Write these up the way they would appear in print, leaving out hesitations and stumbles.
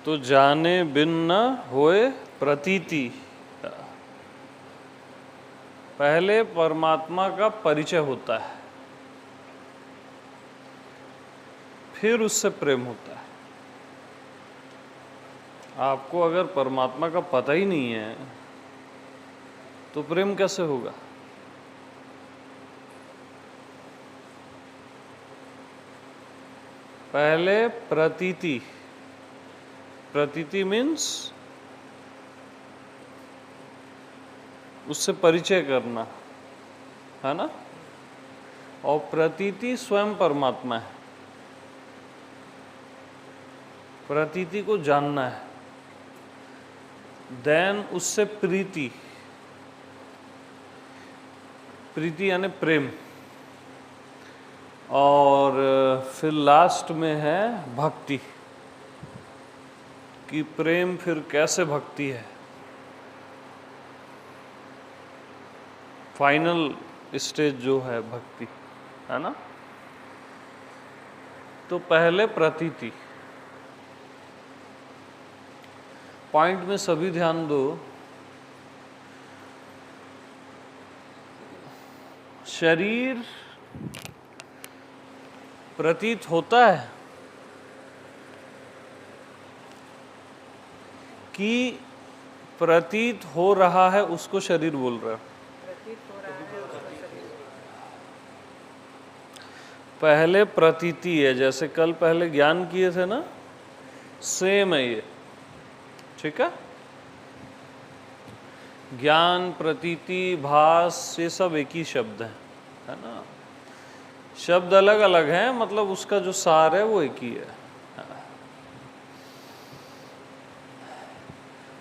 तो जाने बिन न होए प्रतीति। पहले परमात्मा का परिचय होता है, फिर उससे प्रेम होता है। आपको अगर परमात्मा का पता ही नहीं है तो प्रेम कैसे होगा? पहले प्रतीति, प्रतीति मीन्स उससे परिचय करना, है ना? और प्रतीति स्वयं परमात्मा है। प्रतीति को जानना है, देन उससे प्रीति, प्रीति यानी प्रेम, और फिर लास्ट में है भक्ति, कि प्रेम फिर कैसे भक्ति है। फाइनल स्टेज जो है भक्ति, है ना? तो पहले प्रतीति। पॉइंट में सभी ध्यान दो, शरीर प्रतीत होता है कि प्रतीत हो रहा है उसको शरीर बोल रहा है? पहले प्रतीति है, जैसे कल पहले ज्ञान किए थे ना, सेम है ये, ठीक है? ज्ञान, प्रतीति, भास, ये सब एक ही शब्द है ना? शब्द अलग अलग हैं, मतलब उसका जो सार है वो एक ही है।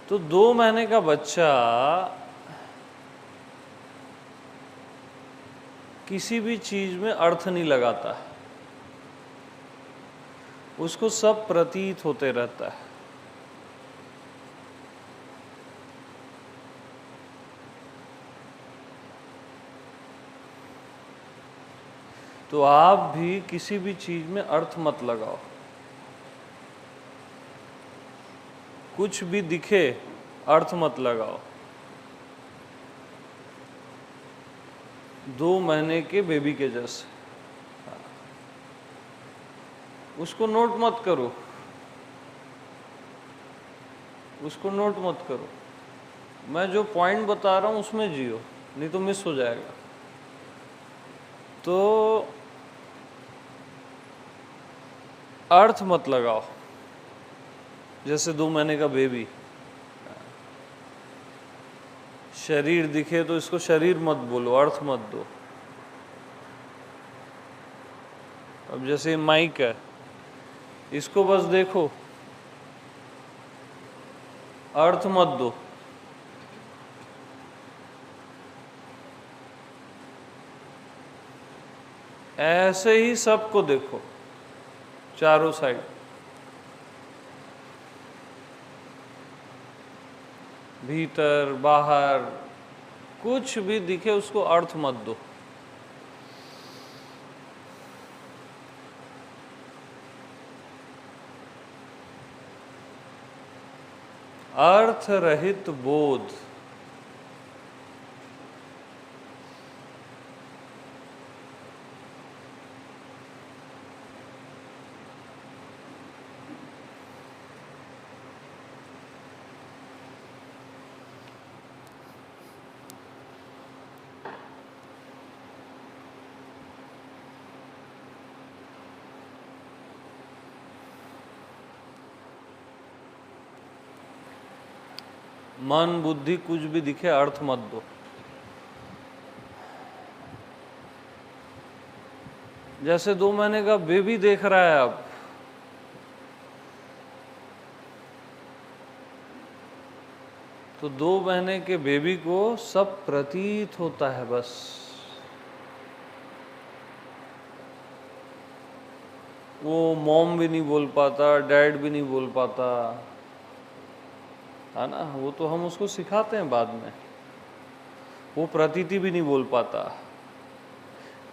तो 2 महीने का बच्चा किसी भी चीज में अर्थ नहीं लगाता है, उसको सब प्रतीत होते रहता है। तो आप भी किसी भी चीज में अर्थ मत लगाओ, कुछ भी दिखे अर्थ मत लगाओ। 2 महीने के बेबी के जैसे, उसको नोट मत करो, उसको नोट मत करो। मैं जो पॉइंट बता रहा हूं उसमें जियो, नहीं तो मिस हो जाएगा। तो अर्थ मत लगाओ, जैसे 2 महीने का बेबी, शरीर दिखे तो इसको शरीर मत बोलो, अर्थ मत दो। अब जैसे माइक है, इसको बस देखो, अर्थ मत दो। ऐसे ही सबको देखो, चारों साइड, भीतर बाहर, कुछ भी दिखे उसको अर्थ मत दो। अर्थ रहित बोध, मन बुद्धि कुछ भी दिखे अर्थ मत दो। जैसे 2 महीने का बेबी देख रहा है आप, तो 2 महीने के बेबी को सब प्रतीत होता है बस। वो मॉम भी नहीं बोल पाता, डैड भी नहीं बोल पाता, है ना? वो तो हम उसको सिखाते हैं बाद में। वो प्रतीति भी नहीं बोल पाता,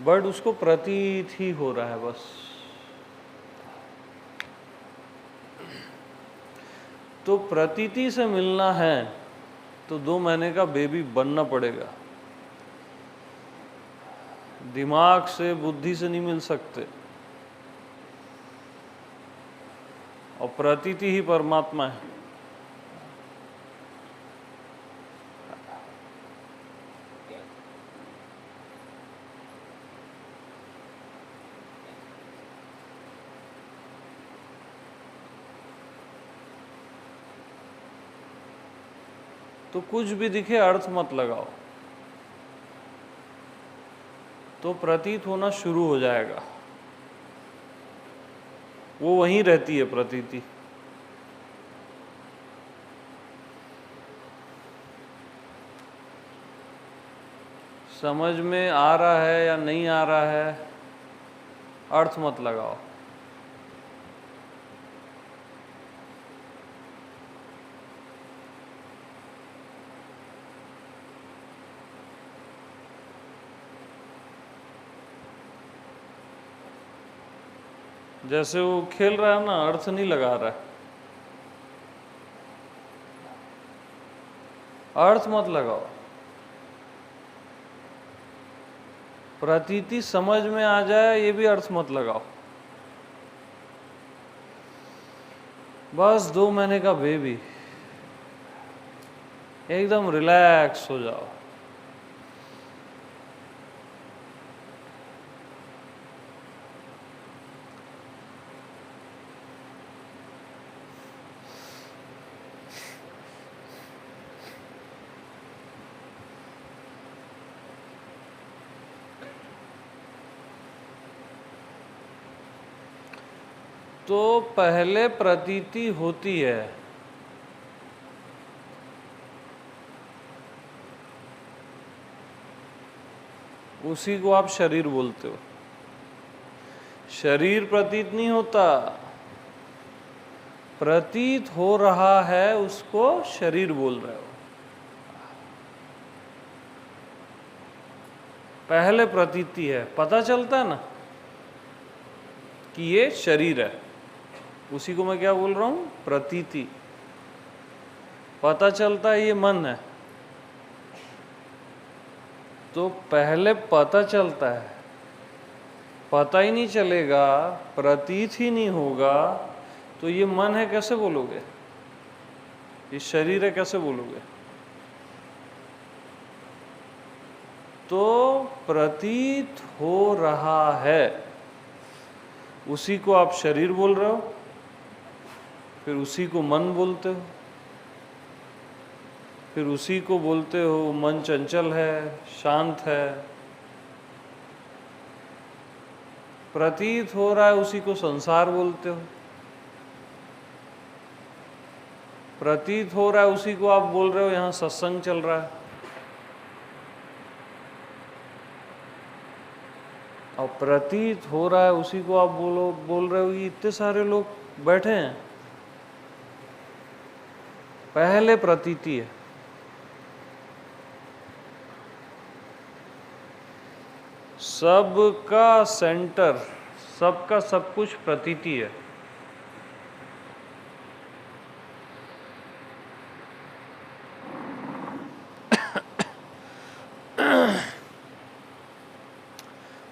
बट उसको प्रतीत ही हो रहा है बस। तो प्रतीति से मिलना है तो 2 महीने का बेबी बनना पड़ेगा। दिमाग से, बुद्धि से नहीं मिल सकते। और प्रतीति ही परमात्मा है। तो कुछ भी दिखे अर्थ मत लगाओ, तो प्रतीत होना शुरू हो जाएगा। वो वहीं रहती है प्रतीति। समझ में आ रहा है या नहीं आ रहा है, अर्थ मत लगाओ। जैसे वो खेल रहा है ना, अर्थ नहीं लगा रहा है, अर्थ मत लगाओ। प्रतीति समझ में आ जाए, ये भी अर्थ मत लगाओ। बस 2 महीने का बेबी, एकदम रिलैक्स हो जाओ। तो पहले प्रतीति होती है, उसी को आप शरीर बोलते हो। शरीर प्रतीत नहीं होता, प्रतीत हो रहा है उसको शरीर बोल रहे हो। पहले प्रतीति है, पता चलता है ना कि ये शरीर है, उसी को मैं क्या बोल रहा हूं, प्रतीति। पता चलता है ये मन है, तो पहले पता चलता है। पता ही नहीं चलेगा, प्रतीत ही नहीं होगा, तो ये मन है कैसे बोलोगे, ये शरीर है कैसे बोलोगे। तो प्रतीत हो रहा है, उसी को आप शरीर बोल रहे हो, फिर उसी को मन बोलते हो, फिर उसी को बोलते हो मन चंचल है, शांत है। प्रतीत हो रहा है, उसी को संसार बोलते हो। प्रतीत हो रहा है, उसी को आप बोल रहे हो यहाँ सत्संग चल रहा है। और प्रतीत हो रहा है, उसी को आप बोल रहे हो कि इतने सारे लोग बैठे हैं। पहले प्रतीति है। सबका सेंटर, सबका सब कुछ प्रतीति है।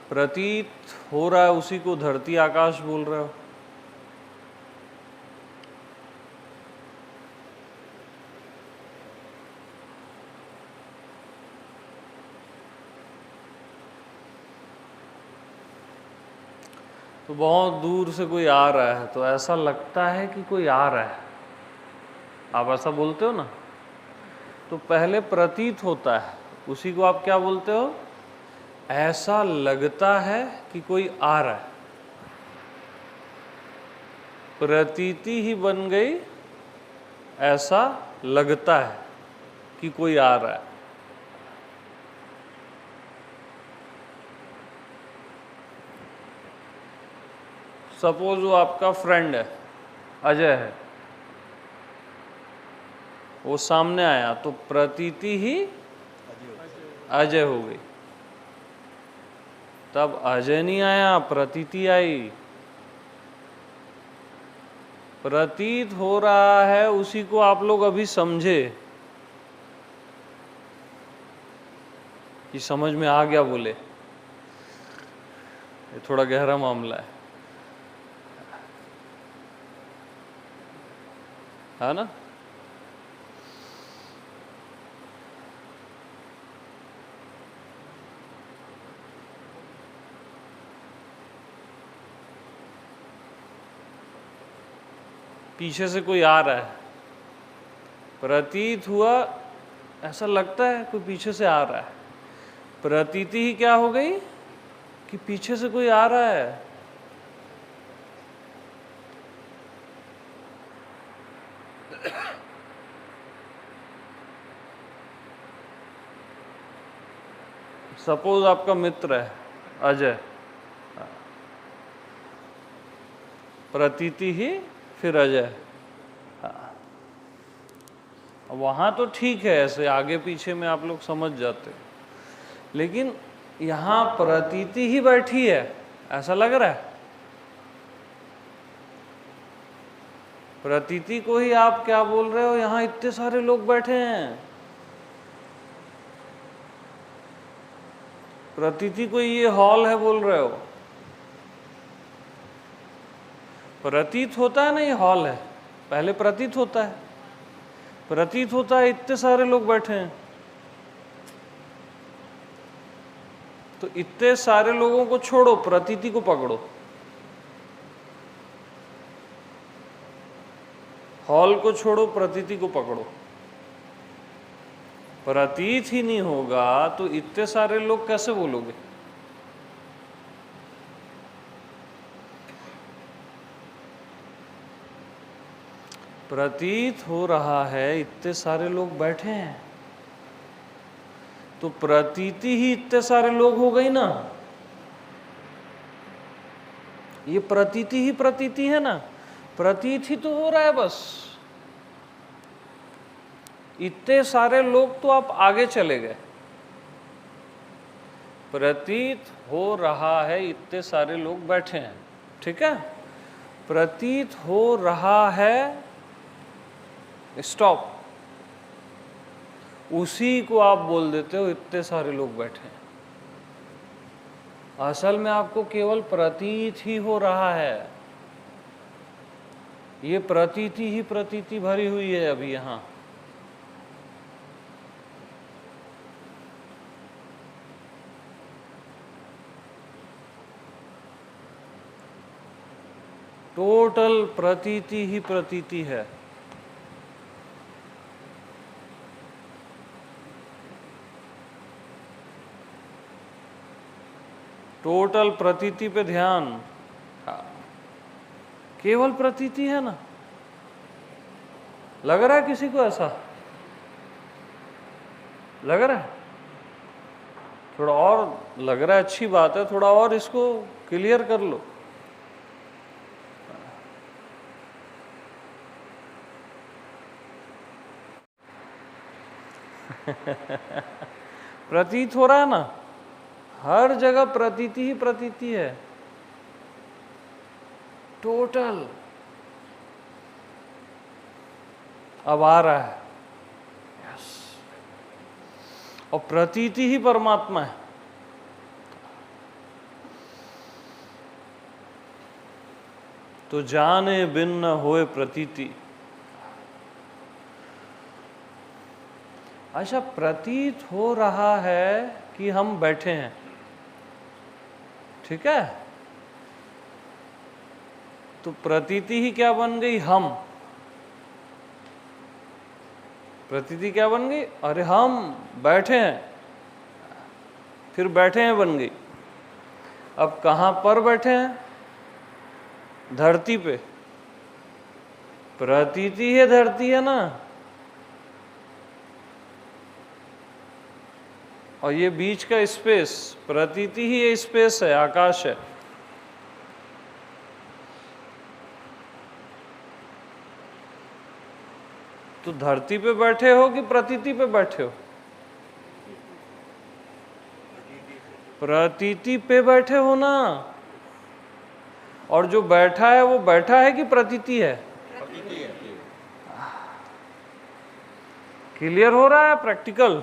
प्रतीत हो रहा है, उसी को धरती आकाश बोल रहे हो। तो बहुत दूर से कोई आ रहा है तो ऐसा लगता है कि कोई आ रहा है, आप ऐसा बोलते हो ना। तो पहले प्रतीत होता है, उसी को आप क्या बोलते हो, ऐसा लगता है कि कोई आ रहा है। प्रतीति ही बन गई, ऐसा लगता है कि कोई आ रहा है। सपोज वो आपका फ्रेंड है, अजय है, वो सामने आया तो प्रतीति ही अजय हो गई। तब अजय नहीं आया, प्रतीति आई। प्रतीत हो रहा है उसी को आप लोग अभी समझे कि समझ में आ गया बोले, ये थोड़ा गहरा मामला है ना। पीछे से कोई आ रहा है, प्रतीत हुआ, ऐसा लगता है कोई पीछे से आ रहा है, प्रतीति ही क्या हो गई कि पीछे से कोई आ रहा है। सपोज आपका मित्र है अजय, प्रतीति ही फिर अजय। वहां तो ठीक है, ऐसे आगे पीछे में आप लोग समझ जाते हो, लेकिन यहां प्रतीति ही बैठी है, ऐसा लग रहा है। प्रतीति को ही आप क्या बोल रहे हो, यहां इतने सारे लोग बैठे हैं, प्रतीति को ये हॉल है बोल रहे हो। प्रतीत होता है ना ये हॉल है, पहले प्रतीत होता है, प्रतीत होता है इतने सारे लोग बैठे हैं। तो इतने सारे लोगों को छोड़ो, प्रतीति को पकड़ो। हॉल को छोड़ो, प्रतीति को पकड़ो। प्रतीत ही नहीं होगा तो इतने सारे लोग कैसे बोलोगे। प्रतीत हो रहा है इतने सारे लोग बैठे हैं, तो प्रतीति ही इतने सारे लोग हो गई ना। ये प्रतीति ही प्रतीति है ना, प्रतीत ही तो हो रहा है बस। इतने सारे लोग तो आप आगे चले गए। प्रतीत हो रहा है इतने सारे लोग बैठे हैं, ठीक है। प्रतीत हो रहा है, स्टॉप, उसी को आप बोल देते हो इतने सारे लोग बैठे हैं। असल में आपको केवल प्रतीत ही हो रहा है, ये प्रतीति ही प्रतीति भरी हुई है अभी यहां। टोटल प्रतीति ही प्रतीति है। टोटल प्रतीति पे ध्यान, केवल प्रतीति है ना। लग रहा है किसी को ऐसा लग रहा है? थोड़ा और लग रहा है, अच्छी बात है, थोड़ा और इसको क्लियर कर लो। प्रतीत हो रहा है ना, हर जगह प्रतीति ही प्रतीति है, टोटल। अब आ रहा है, यस। और प्रतीति ही परमात्मा है। तो जाने बिन न होए प्रतीति। अच्छा, प्रतीत हो रहा है कि हम बैठे हैं, ठीक है। तो प्रतीति ही क्या बन गई, हम। प्रतीति क्या बन गई, अरे हम बैठे हैं, फिर बैठे हैं बन गई। अब कहां पर बैठे हैं, धरती पे। प्रतीति है धरती है ना, और ये बीच का स्पेस, प्रतीति ही ये स्पेस है, आकाश है। तो धरती पे बैठे हो कि प्रतीति पे बैठे हो? प्रतीति पे बैठे हो ना। और जो बैठा है वो बैठा है कि प्रतीति है? क्लियर हो रहा है? प्रैक्टिकल,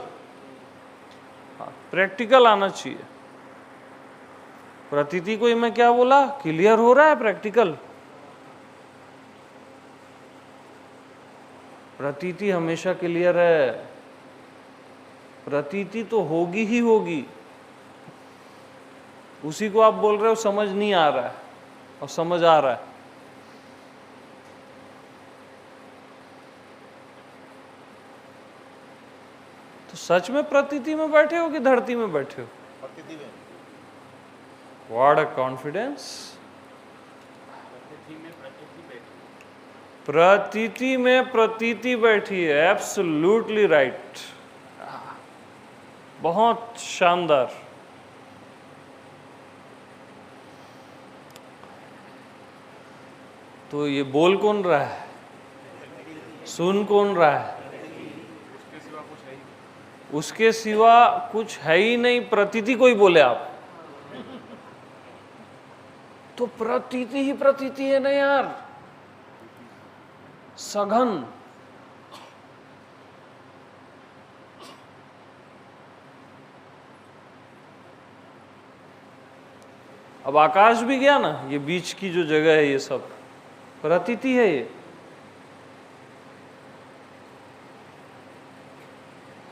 प्रैक्टिकल आना चाहिए। प्रतीति को मैं क्या बोला? क्लियर हो रहा है? प्रैक्टिकल। प्रतीति हमेशा क्लियर है, प्रतीति तो होगी ही होगी। उसी को आप बोल रहे हो समझ नहीं आ रहा है, और समझ आ रहा है। तो सच में प्रतीति में बैठे हो कि धरती में बैठे हो? प्रतीति में। What a confidence. प्रतीति में प्रतीति बैठी है, एब्सोल्युटली राइट, बहुत शानदार। तो ये बोल कौन रहा है? सुन कौन रहा है? उसके सिवा कुछ है ही नहीं। प्रतीति को ही बोले आप, तो प्रतीति ही प्रतीति है ना यार, सघन। अब आकाश भी गया ना, ये बीच की जो जगह है, ये सब प्रतीति है। ये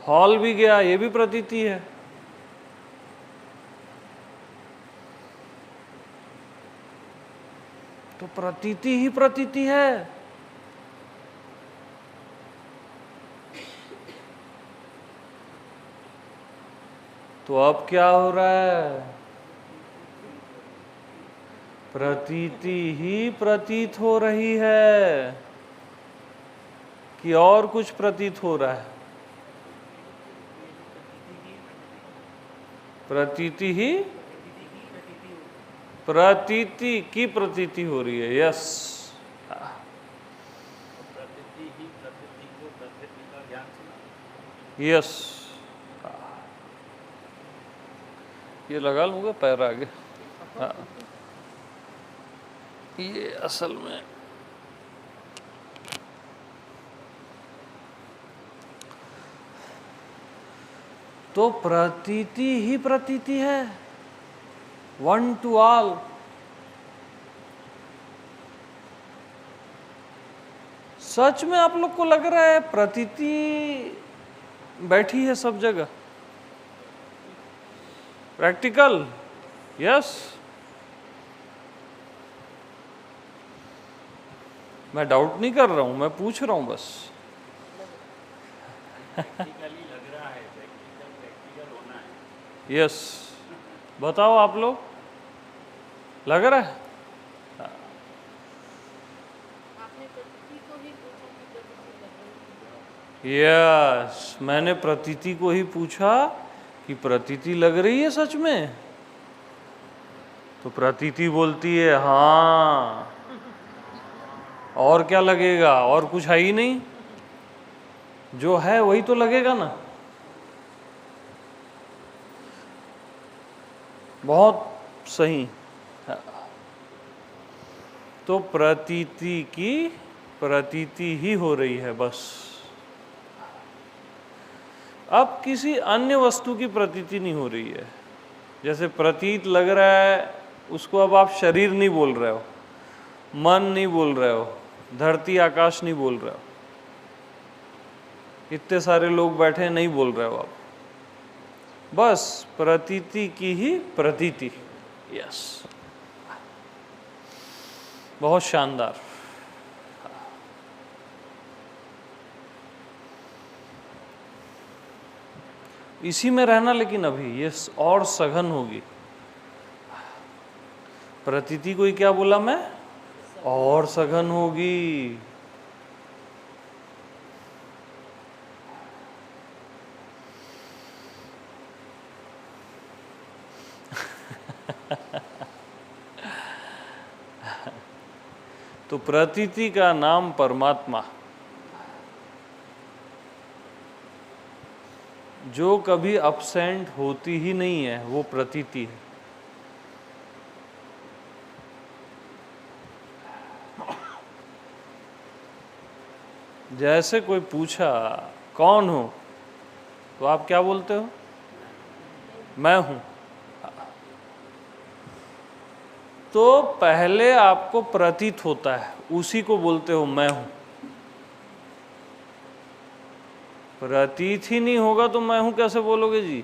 हॉल भी गया, ये भी प्रतीति है। तो प्रतीति ही प्रतीति है। तो अब क्या हो रहा है? प्रतीति ही प्रतीत हो रही है कि और कुछ प्रतीत हो रहा है? प्रतीति ही प्रतीति की प्रतीति हो रही है। यस, यस, ये लगा लूंगा पैर आगे। हाँ, ये असल में तो प्रतीति ही प्रतीति है, वन टू ऑल। सच में आप लोग को लग रहा है प्रतीति बैठी है सब जगह? Practical, yes. मैं डाउट नहीं कर रहा हूं, मैं पूछ रहा हूं बस। यस, बताओ आप लोग, लग रहा है? यस, मैंने प्रतीति को ही पूछा कि प्रतीति लग रही है सच में? तो प्रतीति बोलती है हाँ, और क्या लगेगा? और कुछ है ही नहीं, जो है वही तो लगेगा ना। बहुत सही। तो प्रतीति की प्रतीति ही हो रही है बस। अब किसी अन्य वस्तु की प्रतीति नहीं हो रही है। जैसे प्रतीत लग रहा है, उसको अब आप शरीर नहीं बोल रहे हो, मन नहीं बोल रहे हो, धरती आकाश नहीं बोल रहे हो, इतने सारे लोग बैठे नहीं बोल रहे हो आप, बस प्रतीति की ही प्रतीति। यस, बहुत शानदार। इसी में रहना, लेकिन अभी ये और सघन होगी। प्रतीति को ही क्या बोला मैं? और सघन होगी। तो प्रतीति का नाम परमात्मा, जो कभी अपसेंट होती ही नहीं है, वो प्रतीति है। जैसे कोई पूछा कौन हो, तो आप क्या बोलते हो? मैं हूं। तो पहले आपको प्रतीत होता है, उसी को बोलते हो मैं हूं। प्रतीत ही नहीं होगा तो मैं हूं कैसे बोलोगे जी?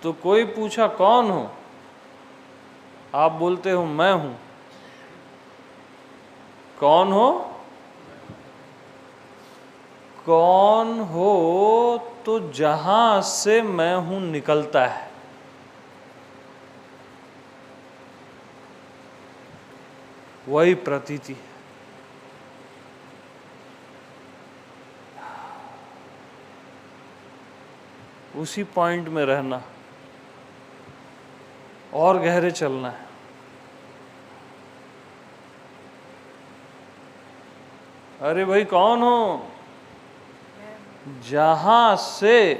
तो कोई पूछा कौन हो, आप बोलते हो मैं हूं। कौन हो? कौन हो तो जहां से मैं हूं निकलता है, वही प्रतीति है। उसी पॉइंट में रहना और गहरे चलना है। अरे भाई कौन हो? जहां से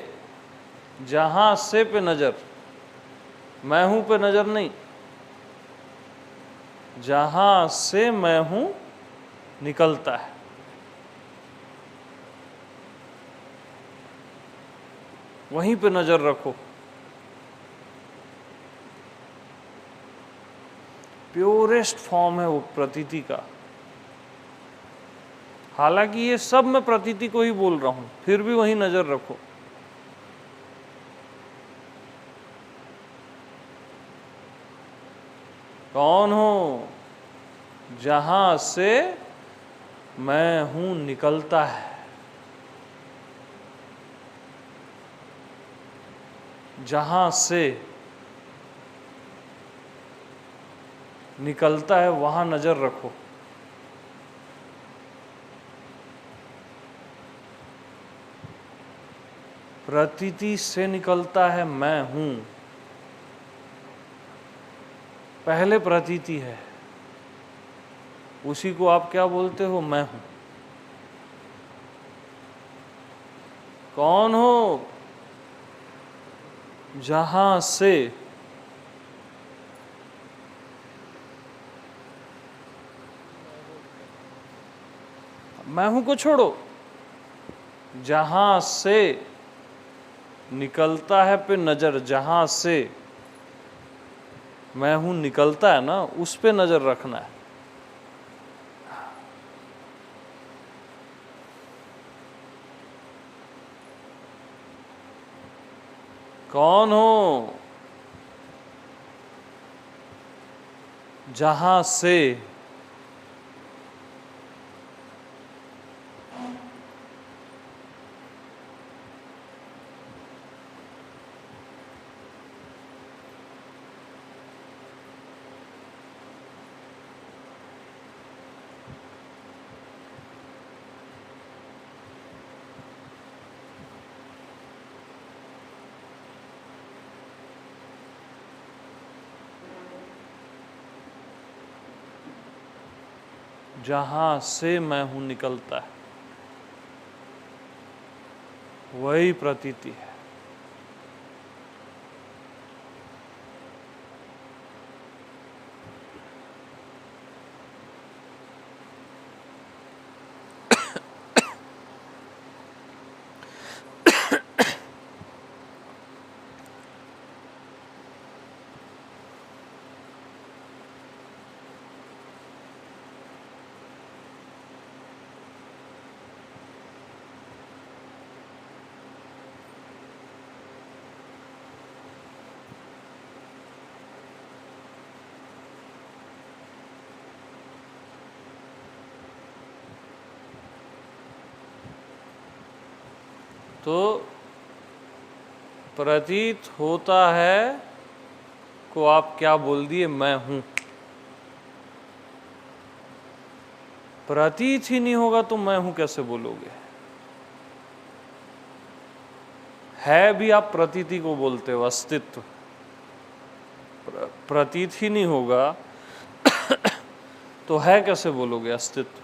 पे नजर, मैं हूं पे नजर नहीं, जहां से मैं हूं निकलता है, वहीं पे नजर रखो। प्योरेस्ट फॉर्म है वो प्रतीति का। हालांकि ये सब मैं प्रतीति को ही बोल रहा हूं, फिर भी वहीं नजर रखो। कौन हो? जहां से मैं हूं निकलता है, जहां से निकलता है वहां नजर रखो। प्रतीति से निकलता है मैं हूं, पहले प्रतीति है, उसी को आप क्या बोलते हो? मैं हूं। कौन हो? जहां से मैं हूं को छोड़ो, जहां से निकलता है पे नजर, जहां से मैं हूं निकलता है ना, उस पे नजर रखना है। कौन हो? जहां से जहां से मैं हूं निकलता है, वही प्रतीति है। तो प्रतीत होता है को आप क्या बोल दिए? मैं हूं। प्रतीत ही नहीं होगा तो मैं हूं कैसे बोलोगे? है भी आप प्रतीति को बोलते हो, अस्तित्व। प्रतीत ही नहीं होगा तो है कैसे बोलोगे अस्तित्व?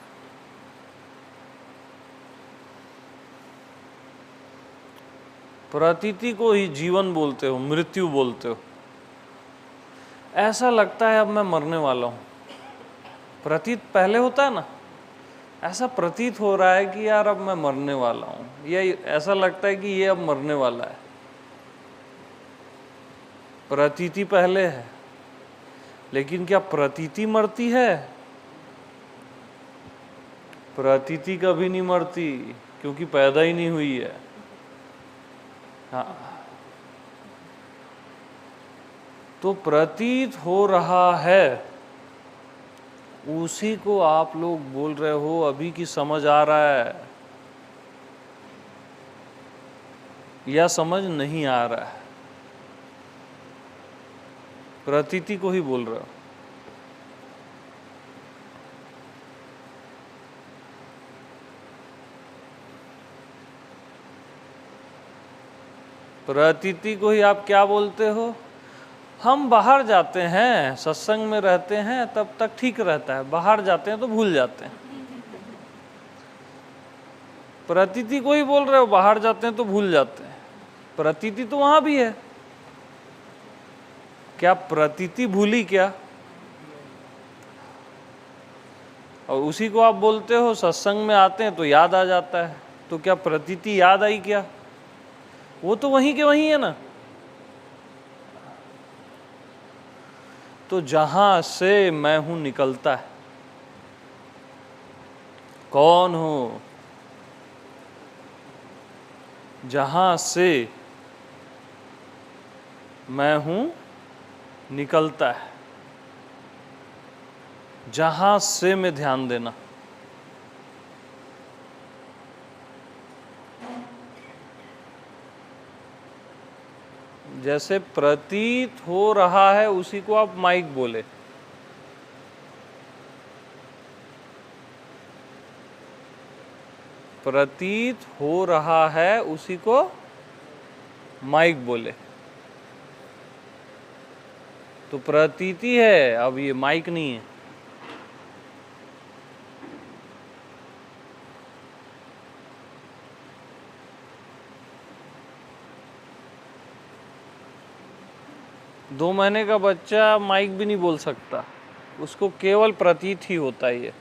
प्रतीति को ही जीवन बोलते हो, मृत्यु बोलते हो। ऐसा लगता है अब मैं मरने वाला हूं, प्रतीत पहले होता है ना, ऐसा प्रतीत हो रहा है कि यार अब मैं मरने वाला हूं, या ऐसा लगता है कि ये अब मरने वाला है। प्रतीति पहले है, लेकिन क्या प्रतीति मरती है? प्रतीति कभी नहीं मरती, क्योंकि पैदा ही नहीं हुई है। हाँ, तो प्रतीत हो रहा है, उसी को आप लोग बोल रहे हो अभी की समझ आ रहा है या समझ नहीं आ रहा है? प्रतीति को ही बोल रहे हो। प्रतीति को ही आप क्या बोलते हो? हम बाहर जाते हैं, सत्संग में रहते हैं, तब तक ठीक रहता है, बाहर जाते हैं तो भूल जाते हैं। प्रतीति को ही बोल रहे हो, बाहर जाते हैं तो भूल जाते हैं। प्रतीति तो वहां भी है। क्या प्रतीति भूली क्या? और उसी को आप बोलते हो सत्संग में आते हैं तो याद आ जाता है। तो क्या प्रतीति याद आई क्या? वो तो वहीं के वहीं है ना। तो जहां से मैं हूं निकलता है, कौन हूं? जहां से मैं हूं निकलता है, जहां से में ध्यान देना। जैसे प्रतीत हो रहा है, उसी को आप माइक बोले। प्रतीत हो रहा है, उसी को माइक बोले। तो प्रतीति है, अब ये माइक नहीं है। दो महीने का बच्चा माइक भी नहीं बोल सकता, उसको केवल प्रतीत ही होता है ये।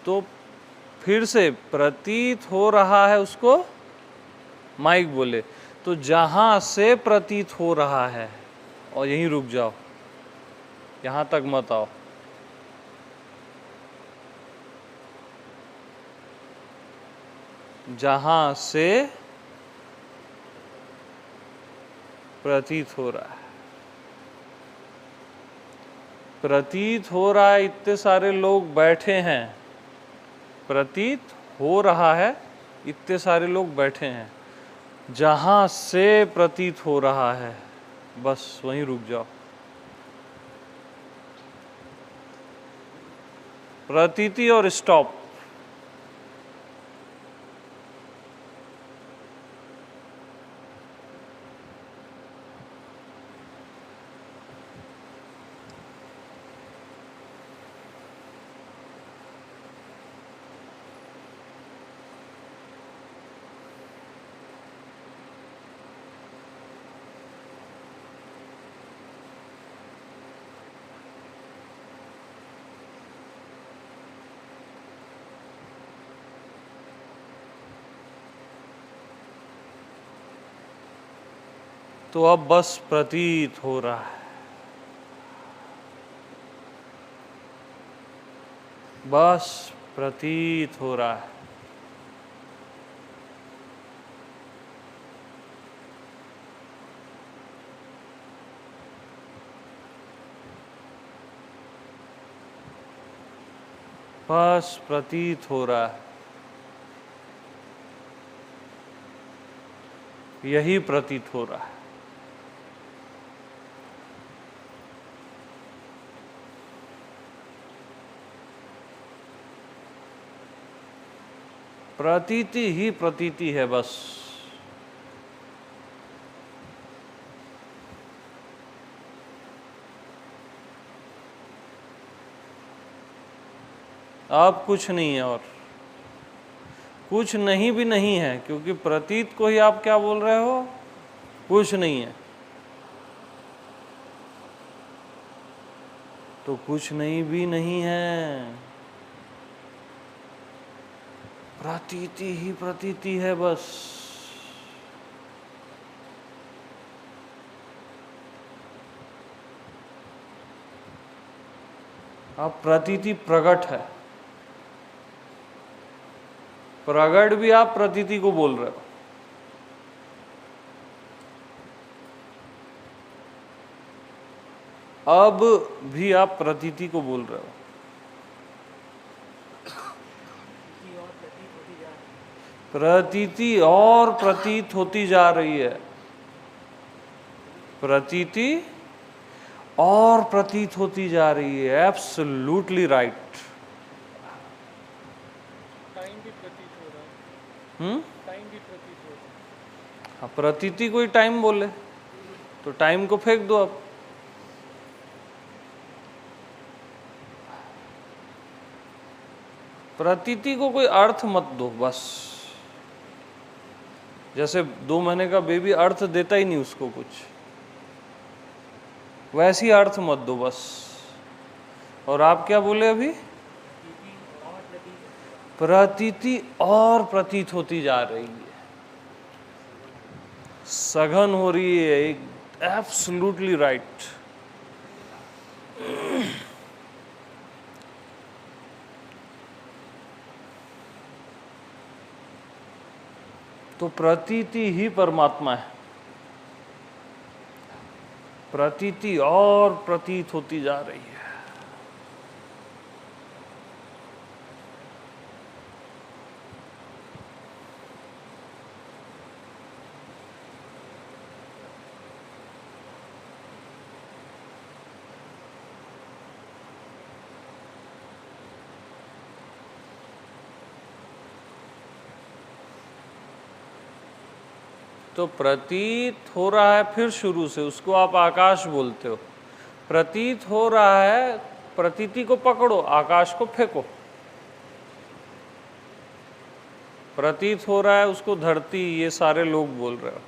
तो फिर से प्रतीत हो रहा है, उसको माइक बोले। तो जहां से प्रतीत हो रहा है, और यहीं रुक जाओ, यहां तक मत आओ। जहां से प्रतीत हो रहा है, प्रतीत हो रहा है, इतने सारे लोग बैठे हैं। प्रतीत हो रहा है, इतने सारे लोग बैठे हैं। जहां से प्रतीत हो रहा है, बस वहीं रुक जाओ। प्रतीति और स्टॉप। तो अब बस प्रतीत हो रहा है, बस प्रतीत हो रहा है। बस प्रतीत हो रहा है, यही प्रतीत हो रहा है। प्रतीति ही प्रतीति है बस। अब कुछ नहीं है, और कुछ नहीं भी नहीं है, क्योंकि प्रतीत को ही आप क्या बोल रहे हो? कुछ नहीं है, तो कुछ नहीं भी नहीं है, प्रतीति ही प्रतीति है बस। अब प्रतीति प्रकट है, प्रकट भी आप प्रतीति को बोल रहे हो। अब भी आप प्रतीति को बोल रहे हो। प्रतीति और प्रतीत होती जा रही है, प्रतीति और प्रतीत होती जा रही है। Absolutely right. टाइम भी प्रतीत हो रहा है। टाइम भी प्रतीत हो रहा है। प्रतीति कोई टाइम बोले तो टाइम को फेंक दो। अब प्रतीति को कोई अर्थ मत दो बस। जैसे 2 महीने का बेबी अर्थ देता ही नहीं उसको कुछ, वैसी अर्थ मत दो बस। और आप क्या बोले अभी? प्रतीति और प्रतीत होती जा रही है, सघन हो रही है। Absolutely right. तो प्रतीति ही परमात्मा है, प्रतीति और प्रतीत होती जा रही है। तो प्रतीत हो रहा है, फिर शुरू से उसको आप आकाश बोलते हो। प्रतीत हो रहा है, प्रतीति को पकड़ो, आकाश को फेंको। प्रतीत हो रहा है उसको धरती, ये सारे लोग बोल रहे हो।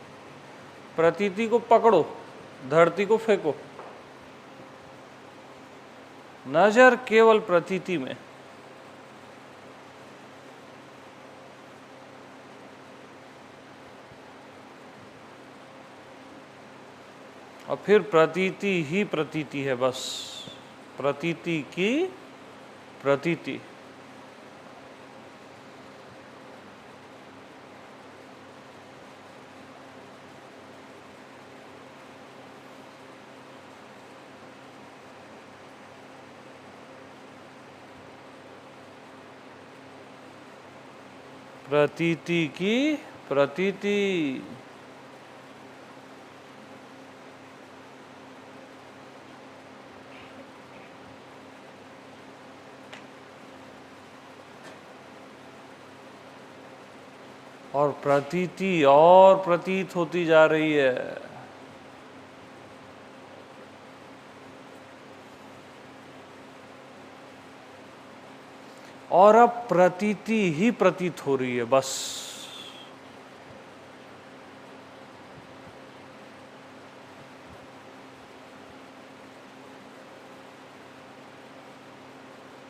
प्रतीति को पकड़ो, धरती को फेंको। नजर केवल प्रतीति में। और फिर प्रतीति ही प्रतीति है बस, प्रतीति की प्रतीति। प्रतीति की प्रतीति। और प्रतीति और प्रतीत होती जा रही है। और अब प्रतीति ही प्रतीत हो रही है बस।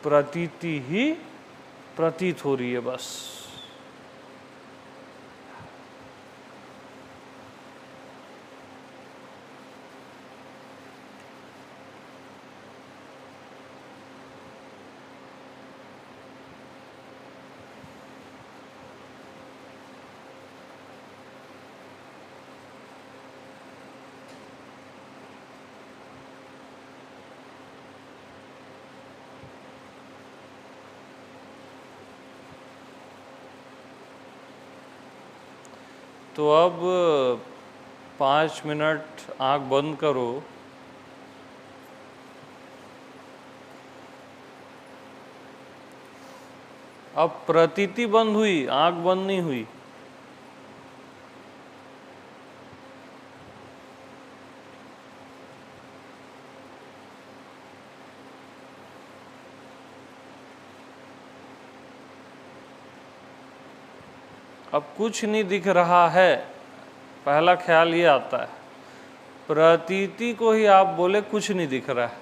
प्रतीति ही प्रतीत हो रही है बस। तो अब 5 मिनट आँख बंद करो। अब प्रतीति बंद हुई, आँख बंद नहीं हुई। अब कुछ नहीं दिख रहा है, पहला ख्याल ये आता है, प्रतीति को ही आप बोले कुछ नहीं दिख रहा है।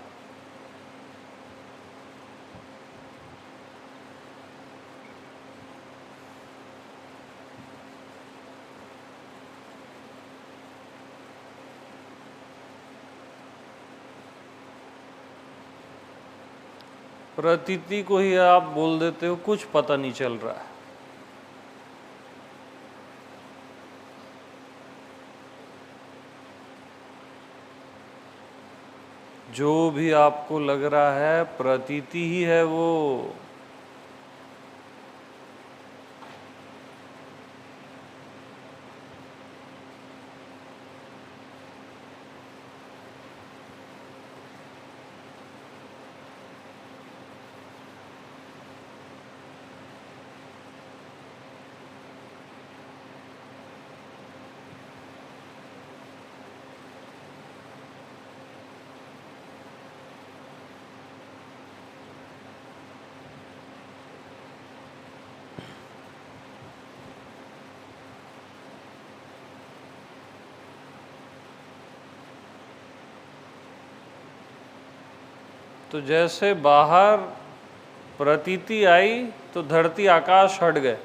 प्रतीति को ही आप बोल देते हो कुछ पता नहीं चल रहा है। जो भी आपको लग रहा है प्रतीति ही है वो। तो जैसे बाहर प्रतीति आई तो धरती आकाश हट गए,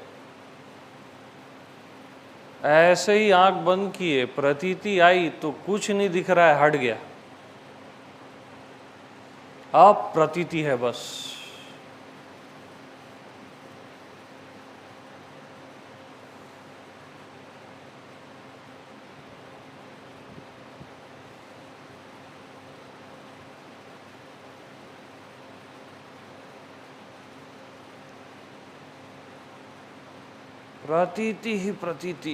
ऐसे ही आंख बंद किए, प्रतीति आई तो कुछ नहीं दिख रहा है, हट गया। अब प्रतीति है बस। प्रतीति ही प्रतीति।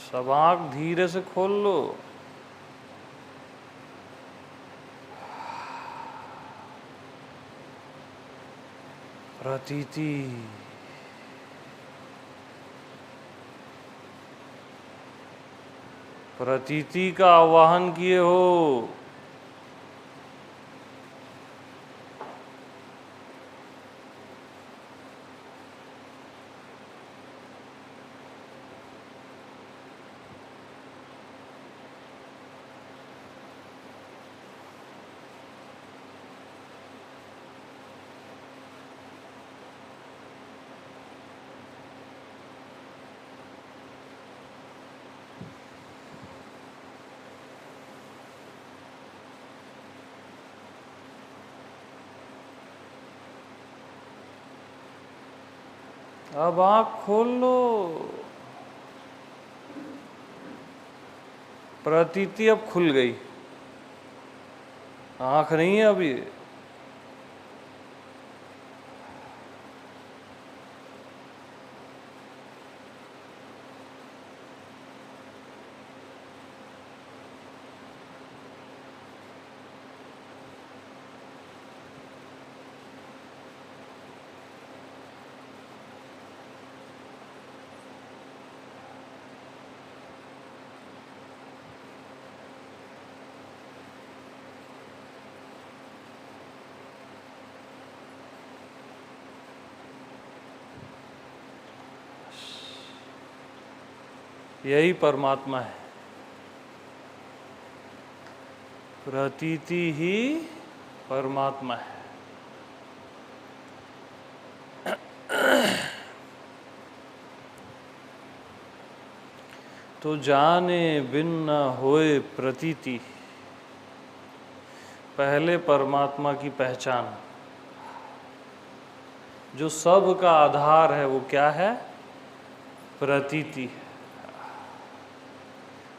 सब आंख धीरे से खोल लो। प्रतीति। प्रतीति का आवाहन किए हो। अब आँख खोल लो। प्रतीति अब खुल गई, आँख नहीं है अभी। यही परमात्मा है। प्रतीति ही परमात्मा है। तो जाने बिन न होए प्रतीति, पहले परमात्मा की पहचान। जो सब का आधार है वो क्या है? प्रतीति।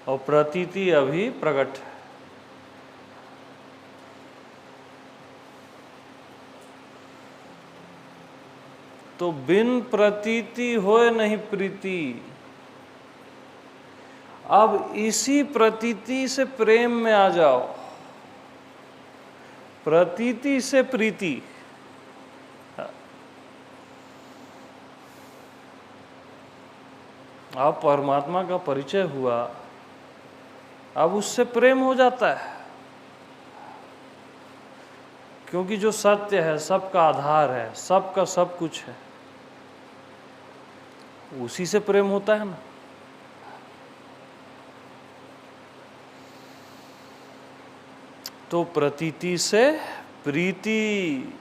और प्रतीति अभी प्रकट है। तो बिन प्रतीति होए नहीं प्रीति। अब इसी प्रतीति से प्रेम में आ जाओ। प्रतीति से प्रीति। अब परमात्मा का परिचय हुआ, अब उससे प्रेम हो जाता है, क्योंकि जो सत्य है, सबका आधार है, सबका सब कुछ है, उसी से प्रेम होता है ना। तो प्रतीति से प्रीति,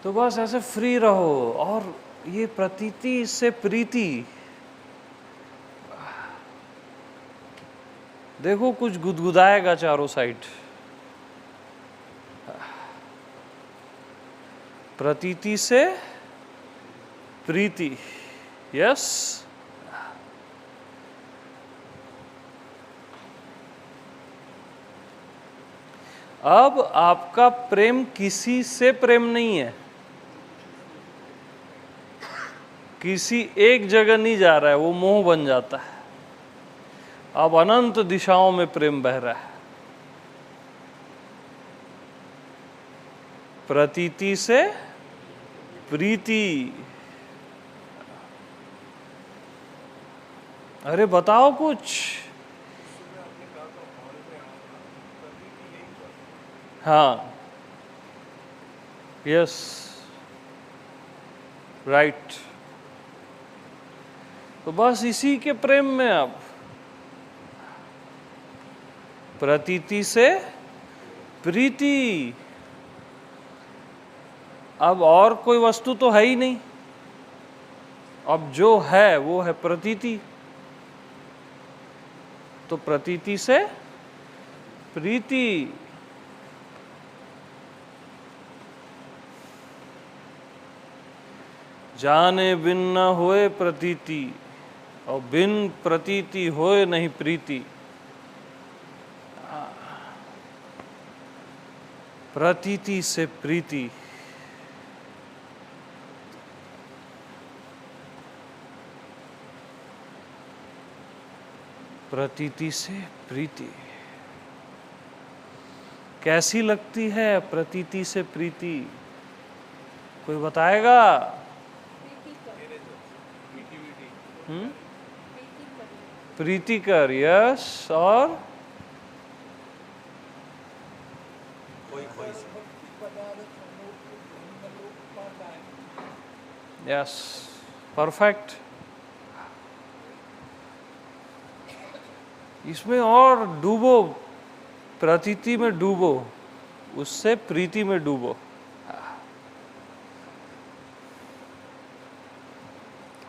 तो बस ऐसे फ्री रहो। और ये प्रतीति से प्रीति, देखो कुछ गुदगुदाएगा चारों साइड। प्रतीति से प्रीति, यस। अब आपका प्रेम किसी से प्रेम नहीं है, किसी एक जगह नहीं जा रहा है, वो मोह बन जाता है। अब अनंत दिशाओं में प्रेम बह रहा है। प्रतीति से प्रीति। अरे बताओ कुछ। हाँ, यस, राइट। तो बस इसी के प्रेम में अब प्रतीति से प्रीति। अब और कोई वस्तु तो है ही नहीं, अब जो है वो है प्रतीति। तो प्रतीति से प्रीति। जाने बिन न होए प्रतीति, और बिन प्रतीति होए नहीं प्रीति। प्रतीति से प्रीति। प्रतीति से प्रीति कैसी लगती है? प्रतीति से प्रीति कोई बताएगा? प्रीतिकर, यस। और यस, परफेक्ट। इसमें और डूबो, प्रतीति में डूबो, उससे प्रीति में डूबो।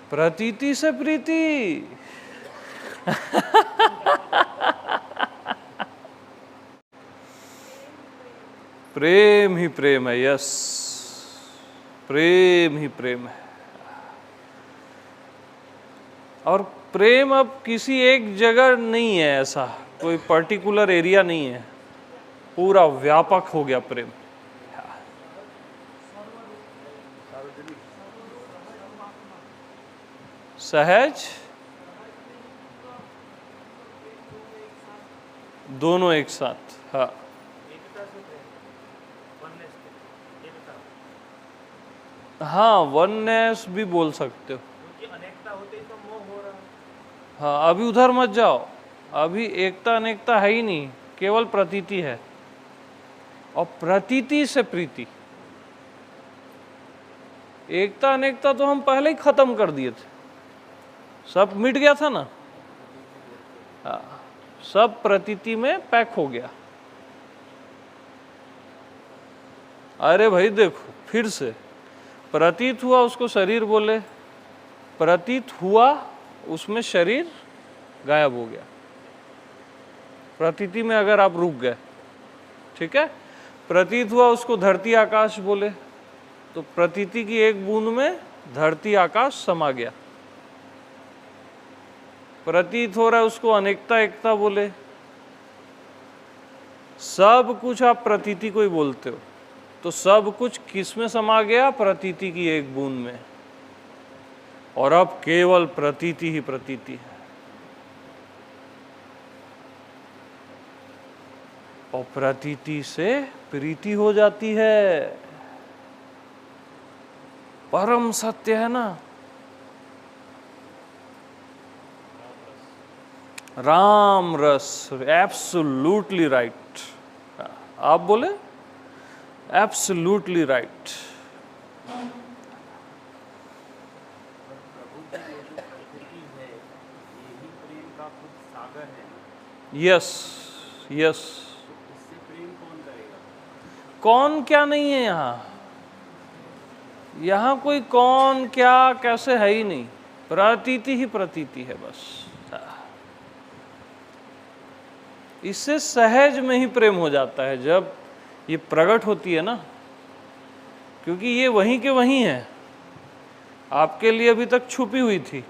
प्रतीति से प्रीति। प्रेम ही प्रेम है, यस, प्रेम ही प्रेम है। और प्रेम अब किसी एक जगह नहीं है, ऐसा कोई पर्टिकुलर एरिया नहीं है, पूरा व्यापक हो गया प्रेम। सहज, दोनों एक साथ। हाँ, हाँ, वननेस भी बोल सकते हो। अनेकता होते तो मोह हो रहा है। हाँ, अभी उधर मत जाओ, अभी एकता अनेकता है ही नहीं, केवल प्रतीति है। और प्रतीति से प्रीति। एकता अनेकता तो हम पहले ही खत्म कर दिए थे, सब मिट गया था ना। हाँ, सब प्रतीति में पैक हो गया। अरे भाई देखो, फिर से प्रतीत हुआ, उसको शरीर बोले। प्रतीत हुआ, उसमें शरीर गायब हो गया। प्रतीति में अगर आप रुक गए, ठीक है। प्रतीत हुआ, उसको धरती आकाश बोले, तो प्रतीति की एक बूंद में धरती आकाश समा गया। प्रतीत हो रहा है, उसको अनेकता एकता बोले। सब कुछ आप प्रतीति को ही बोलते हो, तो सब कुछ किस में समा गया? प्रतीति की एक बूंद में। और अब केवल प्रतीति ही प्रतीति है। और प्रतीति से प्रीति हो जाती है। परम सत्य है ना, राम रस, एब्सोल्युटली राइट। आप बोले एब्सोल्युटली राइट। Yes yes. कौन क्या नहीं है यहाँ, यहाँ कोई कौन क्या कैसे है ही नहीं, प्रतीति ही प्रतीति है बस। इससे सहज में ही प्रेम हो जाता है जब ये प्रकट होती है ना, क्योंकि ये वहीं के वहीं है, आपके लिए अभी तक छुपी हुई थी।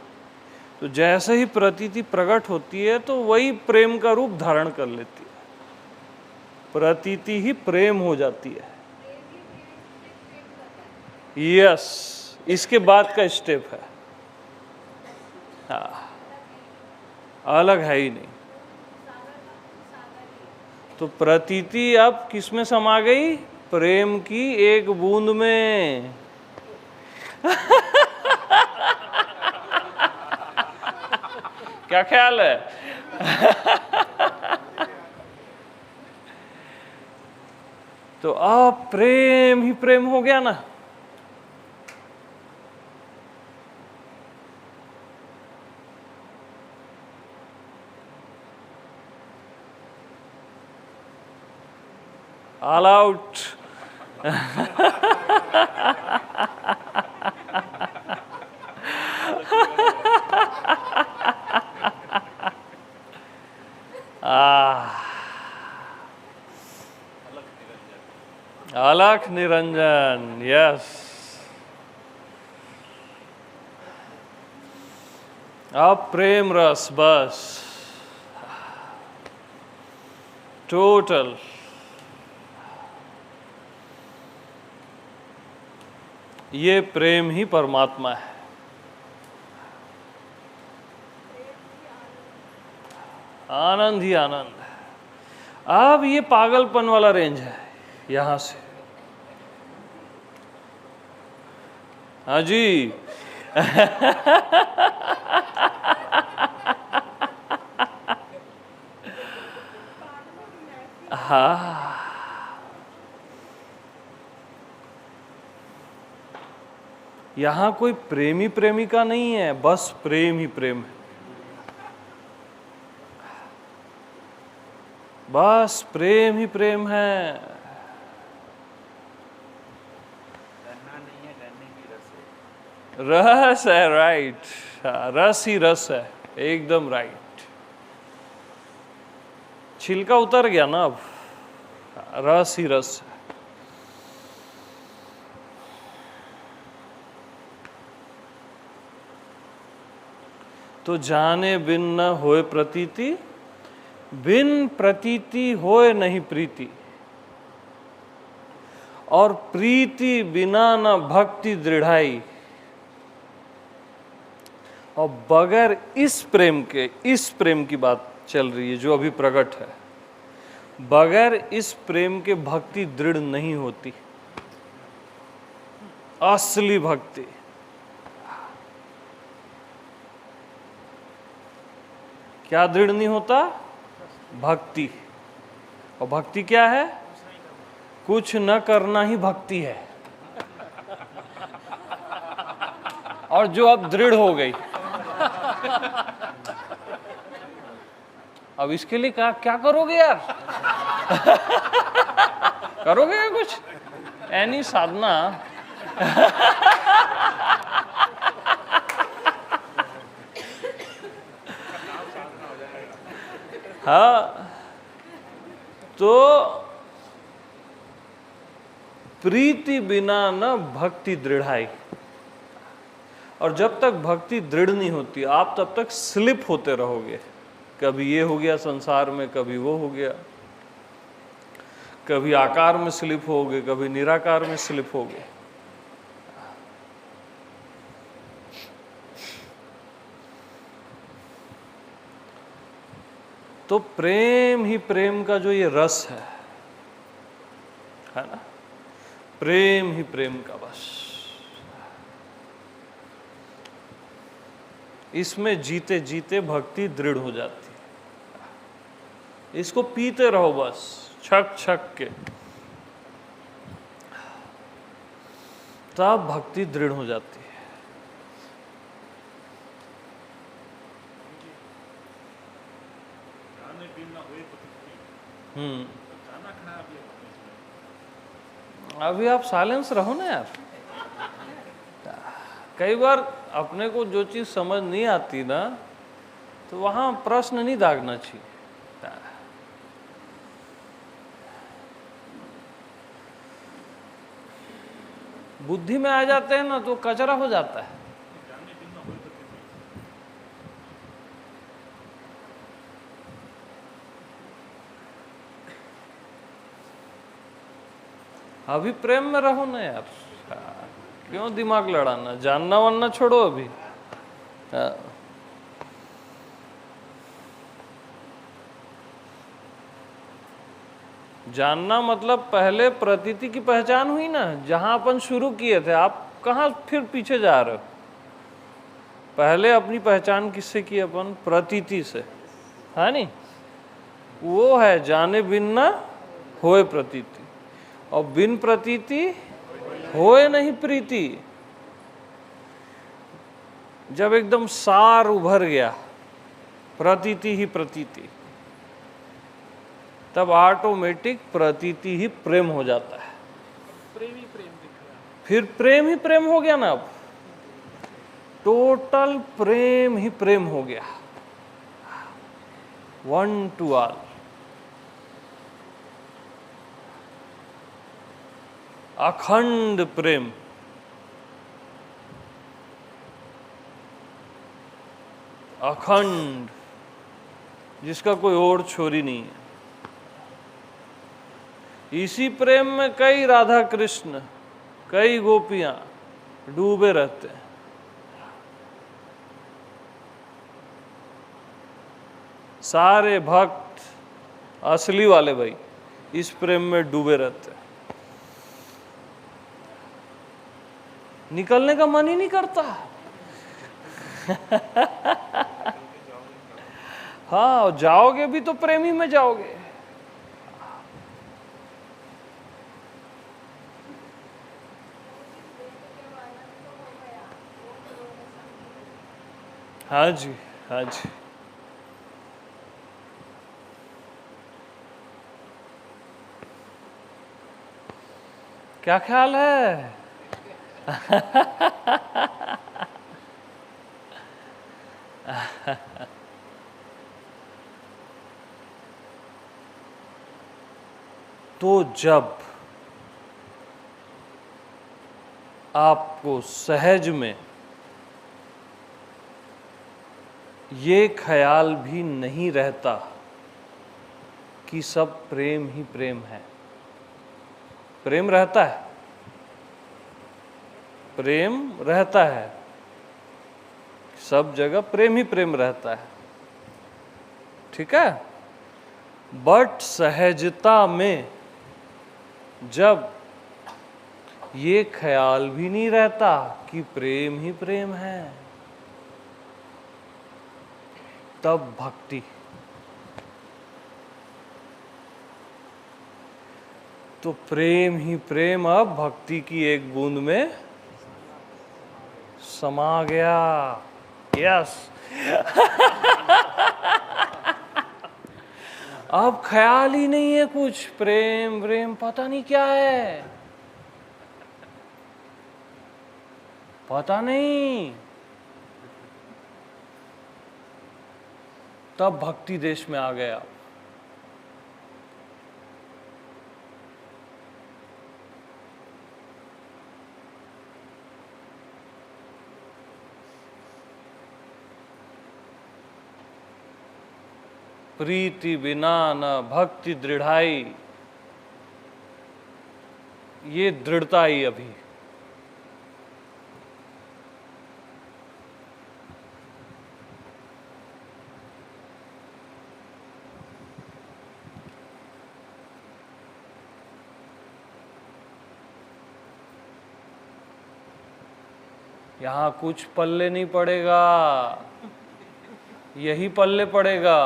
तो जैसे ही प्रतीति प्रकट होती है तो वही प्रेम का रूप धारण कर लेती है, प्रतीति ही प्रेम हो जाती है। यस, इसके बाद का स्टेप है। हाँ, अलग है ही नहीं। तो प्रतीति अब किसमें समा गई? प्रेम की एक बूंद में। क्या ख्याल है? तो अब प्रेम ही प्रेम हो गया ना। All out. अलख निरंजन, यस। अब प्रेम रस बस, टोटल। ये प्रेम ही परमात्मा है। आनंद ही आनंद है। अब ये पागलपन वाला रेंज है यहां से। हाँ जी। हाँ, यहां कोई प्रेमी प्रेमिका नहीं है, बस प्रेम ही प्रेम है। बस प्रेम ही प्रेम है। रस है, राइट। रस ही रस है, एकदम राइट। छिलका उतर गया ना, अब रस ही रस है। तो जाने बिन न होए प्रतीति, बिन प्रतीति होए नहीं प्रीति, और प्रीति बिना न भक्ति दृढ़ाई। और बगैर इस प्रेम के, इस प्रेम की बात चल रही है जो अभी प्रकट है, बगैर इस प्रेम के भक्ति दृढ़ नहीं होती। असली भक्ति। क्या दृढ़ नहीं होता? भक्ति। और भक्ति क्या है? कुछ न करना ही भक्ति है। और जो अब दृढ़ हो गई, अब इसके लिए क्या करोगे यार? करोगे क्या कुछ? एनी साधना। हाँ, तो प्रीति बिना न भक्ति दृढ़ाई। और जब तक भक्ति दृढ़ नहीं होती, आप तब तक स्लिप होते रहोगे। कभी ये हो गया संसार में, कभी वो हो गया, कभी आकार में स्लिप होगे, कभी निराकार में स्लिप होगे। तो प्रेम ही प्रेम का जो ये रस है ना, प्रेम ही प्रेम का बस। इसमें जीते जीते भक्ति दृढ़ हो जाती है। इसको पीते रहो बस, छक छक के, तब भक्ति दृढ़ हो जाती है। अभी आप साइलेंस रहो ना यार। कई बार अपने को जो चीज समझ नहीं आती ना, तो वहां प्रश्न नहीं दागना चाहिए। बुद्धि में आ जाते हैं ना तो कचरा हो जाता है। अभी प्रेम में रहो ना यार, क्यों दिमाग लड़ाना, जानना वानना छोड़ो अभी। जानना मतलब पहले प्रतीति की पहचान हुई ना, जहां अपन शुरू किए थे, आप कहाँ फिर पीछे जा रहे हो। पहले अपनी पहचान किससे की अपन? प्रतीति से, है नहीं? वो है जाने बिन न होए प्रतीति, और बिन प्रतीति होए नहीं प्रीति। जब एकदम सार उभर गया, प्रतीति ही प्रतीति, तब ऑटोमेटिक प्रतीति ही प्रेम हो जाता है। प्रेम ही प्रेम दिख रहा। फिर प्रेम ही प्रेम हो गया ना, अब टोटल प्रेम ही प्रेम हो गया, वन टू ऑल। अखंड प्रेम, अखंड, जिसका कोई और छोरी नहीं है। इसी प्रेम में कई राधा कृष्ण, कई गोपियां डूबे रहते हैं। सारे भक्त असली वाले भाई इस प्रेम में डूबे रहते हैं, निकलने का मन ही नहीं करता। हाँ, जाओगे भी तो प्रेम ही में जाओगे। हाँ जी, हाँ जी। क्या ख्याल है? तो जब आपको सहज में ये ख्याल भी नहीं रहता कि सब प्रेम ही प्रेम है। प्रेम रहता है, प्रेम रहता है, सब जगह प्रेम ही प्रेम रहता है, ठीक है। बट सहजता में जब ये ख्याल भी नहीं रहता कि प्रेम ही प्रेम है, तब भक्ति। तो प्रेम ही प्रेम अब भक्ति की एक बूंद में समा गया। यस। अब ख्याल ही नहीं है कुछ, प्रेम प्रेम पता नहीं क्या है, पता नहीं। तब भक्ति देश में आ गया। प्रीति बिना न भक्ति दृढ़ाई, ये दृढ़ता ही अभी। यहां कुछ पल्ले नहीं पड़ेगा, यही पल्ले पड़ेगा।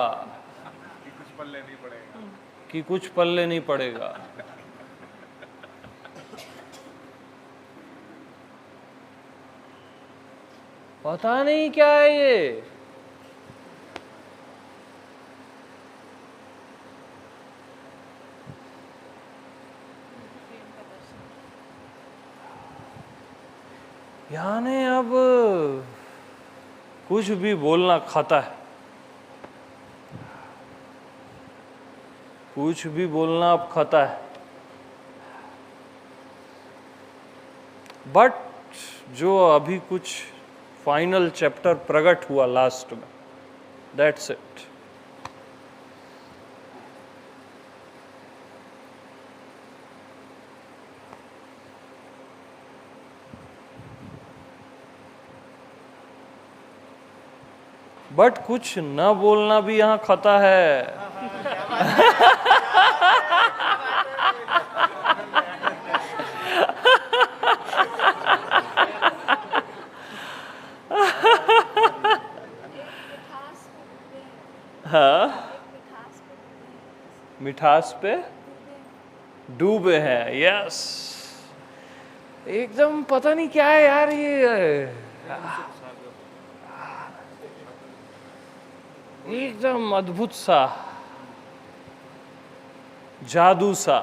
कुछ पल्ले नहीं पड़ेगा। कि कुछ पल्ले नहीं पड़ेगा। पता नहीं क्या है ये। यानी अब कुछ भी बोलना खाता है, कुछ भी बोलना अब खाता है। बट जो अभी कुछ फाइनल चैप्टर प्रकट हुआ लास्ट में, दैट्स इट। बट कुछ न बोलना भी यहाँ खता है। हाँ, मिठास पे डूबे हैं। यस, एकदम पता नहीं क्या है यार ये, एकदम अद्भुत सा, जादू सा,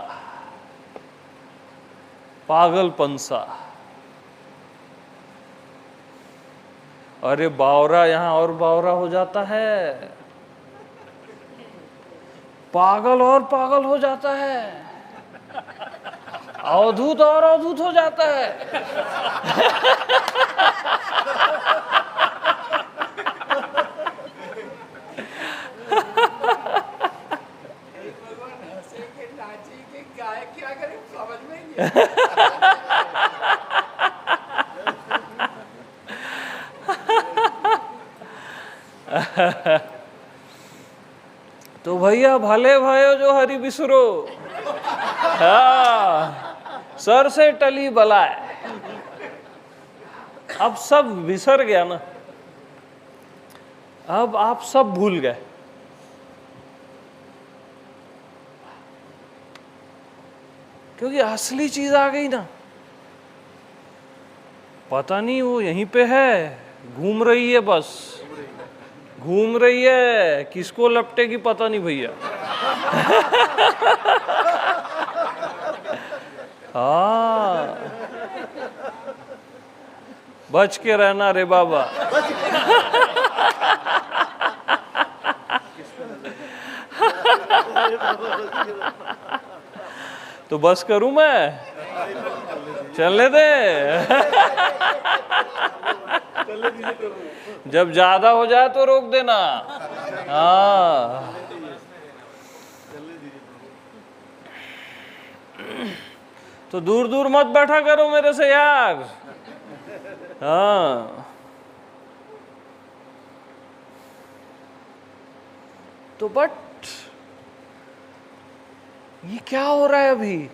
पागलपन सा। अरे बावरा यहाँ और बावरा हो जाता है, पागल और पागल हो जाता है, अवधूत और अवधूत हो जाता है। तो भैया भले भयो जो हरि बिसरो, हाँ, सर से टली बलाए। अब सब बिसर गया ना, अब आप सब भूल गए। क्योंकि असली चीज आ गई ना। पता नहीं वो यहीं पे है, घूम रही है, बस घूम रही है, किसको लपटेगी पता नहीं भैया। हाँ, बच के रहना रे बाबा। तो बस करूं मैं, चलने दे। जब ज्यादा हो जाए तो रोक देना। हाँ, तो दूर दूर मत बैठा करो मेरे से यार। हाँ, तो बट ये क्या हो रहा है अभी?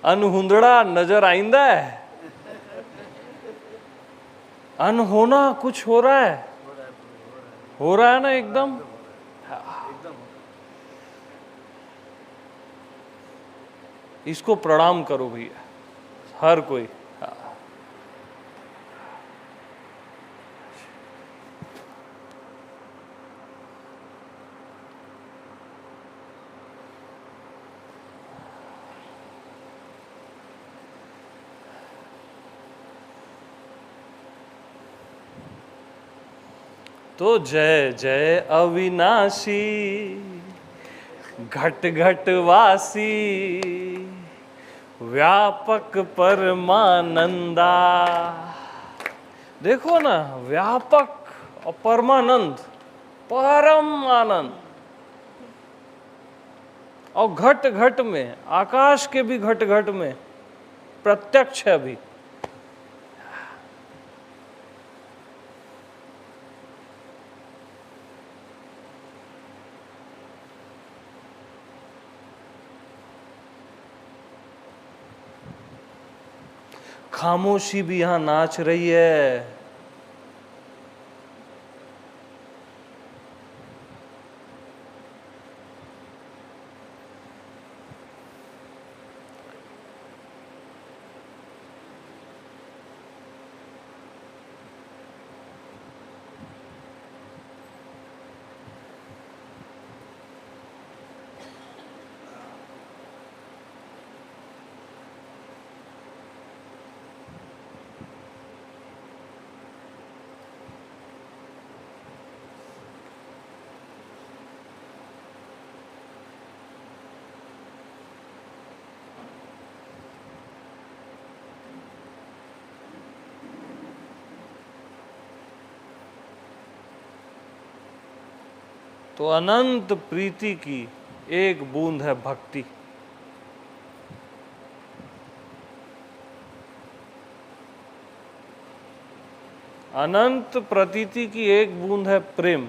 अनहुंदड़ा नजर आइंदा है, अनहोना कुछ हो रहा है, हो रहा है ना एकदम। इसको प्रणाम करो भैया, हर कोई। तो जय जय अविनाशी, घट घट वासी, व्यापक परमानंदा। देखो ना, व्यापक और परमानंद, परम आनंद। और घट घट में, आकाश के भी घट घट में प्रत्यक्ष है अभी। खामोशी भी यहां नाच रही है। तो अनंत प्रीति की एक बूंद है भक्ति। अनंत प्रतीति की एक बूंद है प्रेम,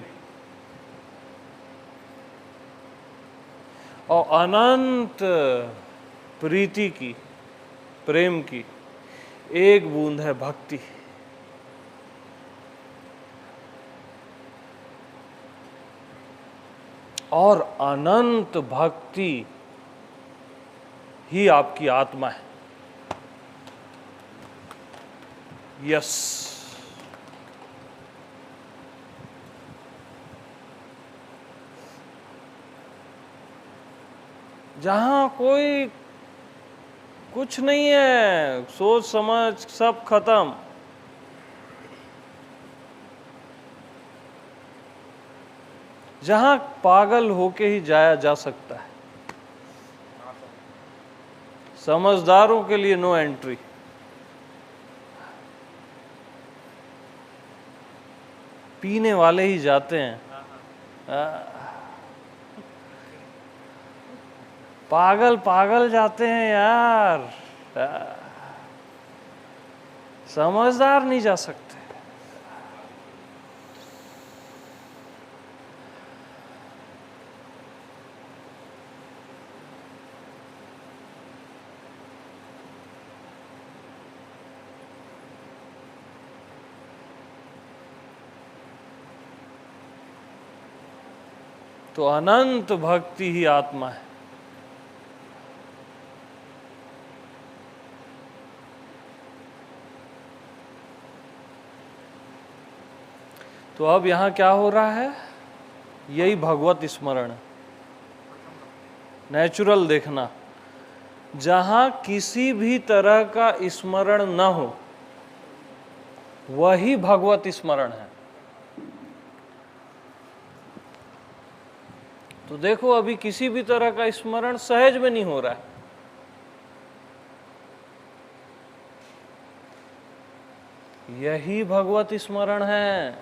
और अनंत प्रीति की, प्रेम की एक बूंद है भक्ति। और अनंत भक्ति ही आपकी आत्मा है। यस, जहां कोई कुछ नहीं है, सोच समझ सब खत्म, जहां पागल होके ही जाया जा सकता है। समझदारों के लिए नो एंट्री। पीने वाले ही जाते हैं। पागल पागल जाते हैं यार, समझदार नहीं जा सकते। तो अनंत भक्ति ही आत्मा है। तो अब यहां क्या हो रहा है? यही भगवत स्मरण, नेचुरल देखना। जहां किसी भी तरह का स्मरण न हो, वही भगवत स्मरण है। तो देखो, अभी किसी भी तरह का स्मरण सहज में नहीं हो रहा है। यही भगवत स्मरण है।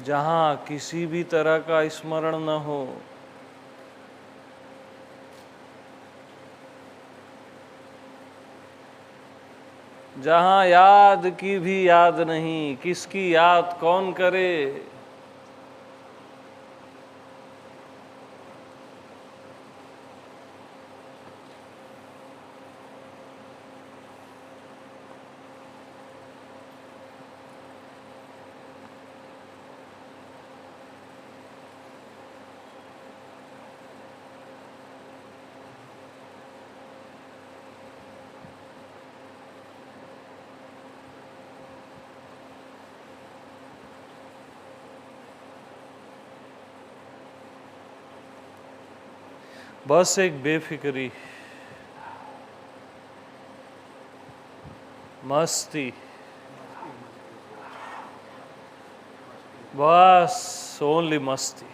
जहां किसी भी तरह का स्मरण न हो, जहां याद की भी याद नहीं, किसकी याद कौन करे। बस एक बेफिक्री, मस्ती, बस ओनली मस्ती।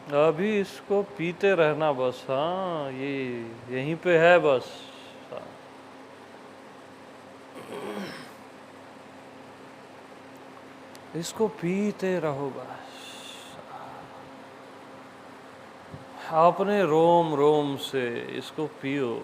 अभी इसको पीते रहना बस। हाँ, ये यहीं पे है बस। इसको पीते रहो बस, अपने रोम रोम से इसको पियो।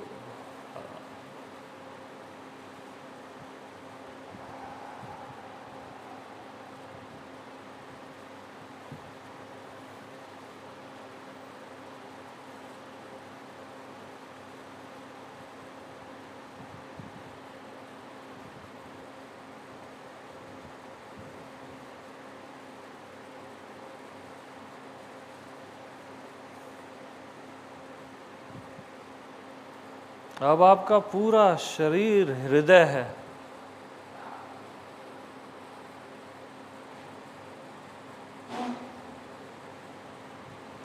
अब आपका पूरा शरीर हृदय है।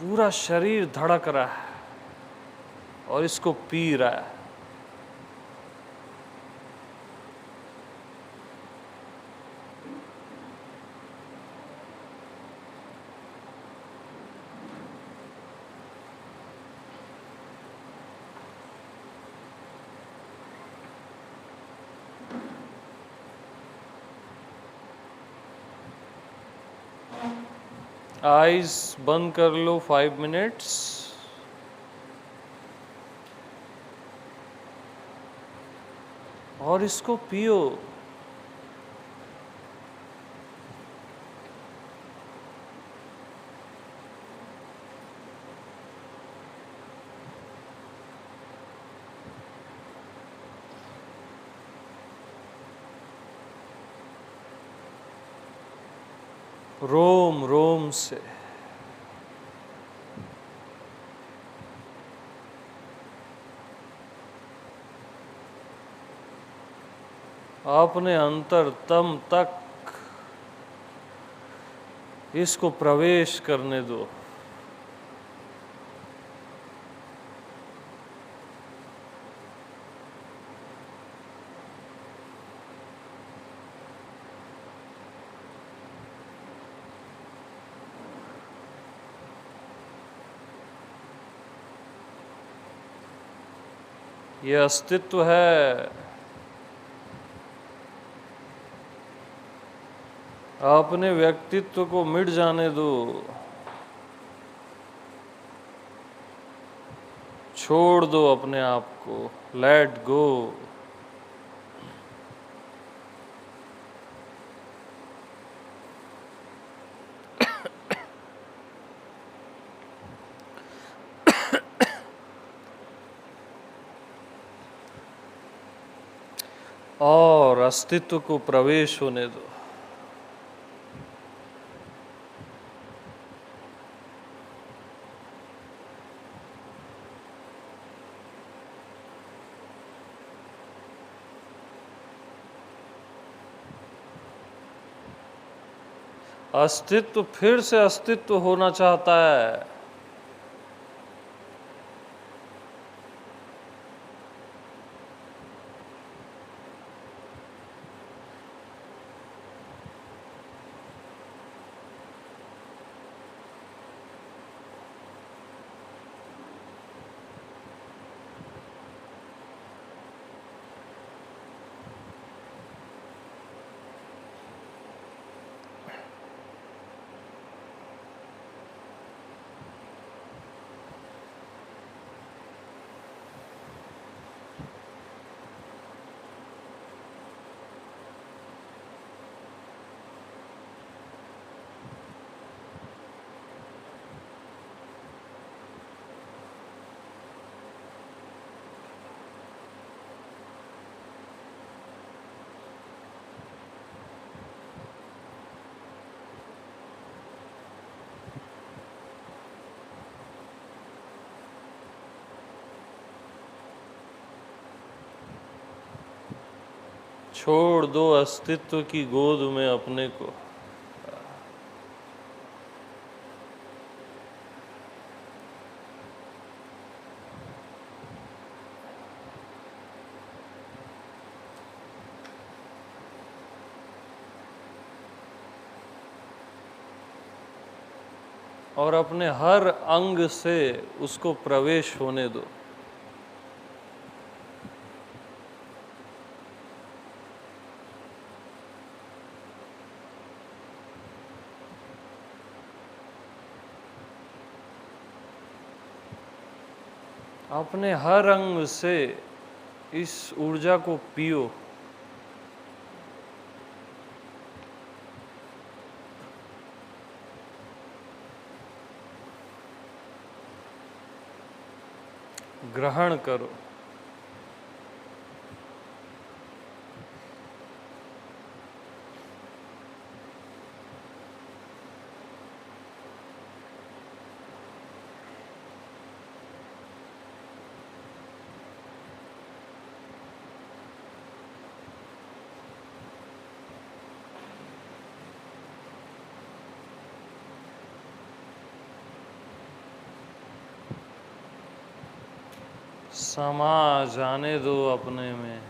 पूरा शरीर धड़क रहा है और इसको पी रहा है। आइज बंद कर लो 5 मिनट्स। और इसको पियो। रोम रोम से। अपने अंतरतम तक इसको प्रवेश करने दो। ये अस्तित्व है। अपने व्यक्तित्व को मिट जाने दो। छोड़ दो अपने आप को। Let go. और अस्तित्व को प्रवेश होने दो। अस्तित्व फिर से अस्तित्व होना चाहता है। छोड़ दो अस्तित्व की गोद में अपने को। और अपने हर अंग से उसको प्रवेश होने दो। अपने हर अंग से इस ऊर्जा को पियो। ग्रहण करो। समा जाने दो अपने में।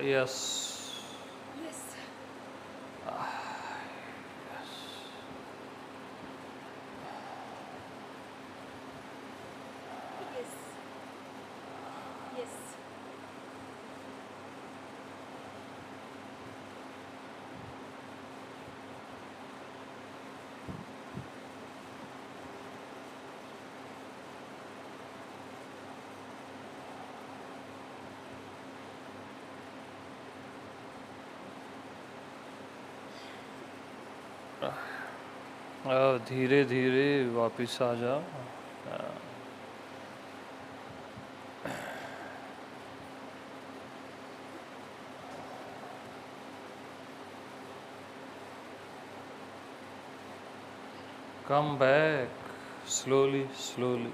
यस। Yes. Yes. Yes. अब धीरे धीरे वापिस आ जाओ। Come back slowly slowly.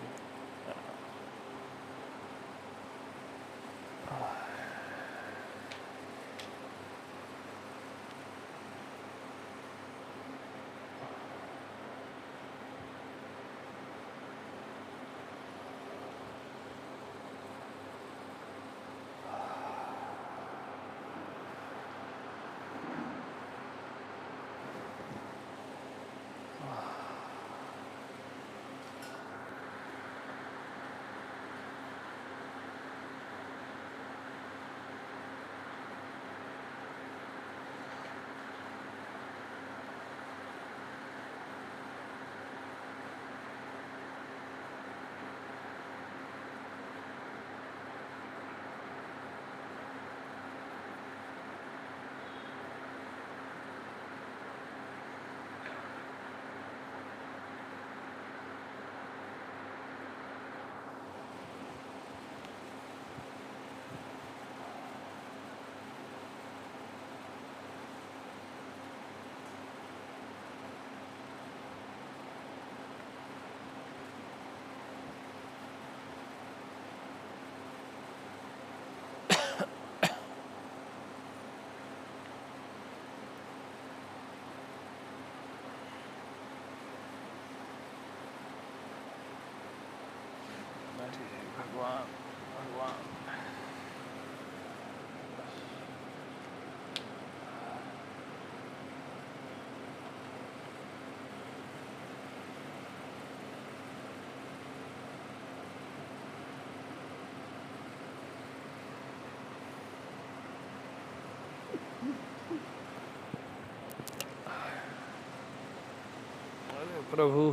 प्रभु।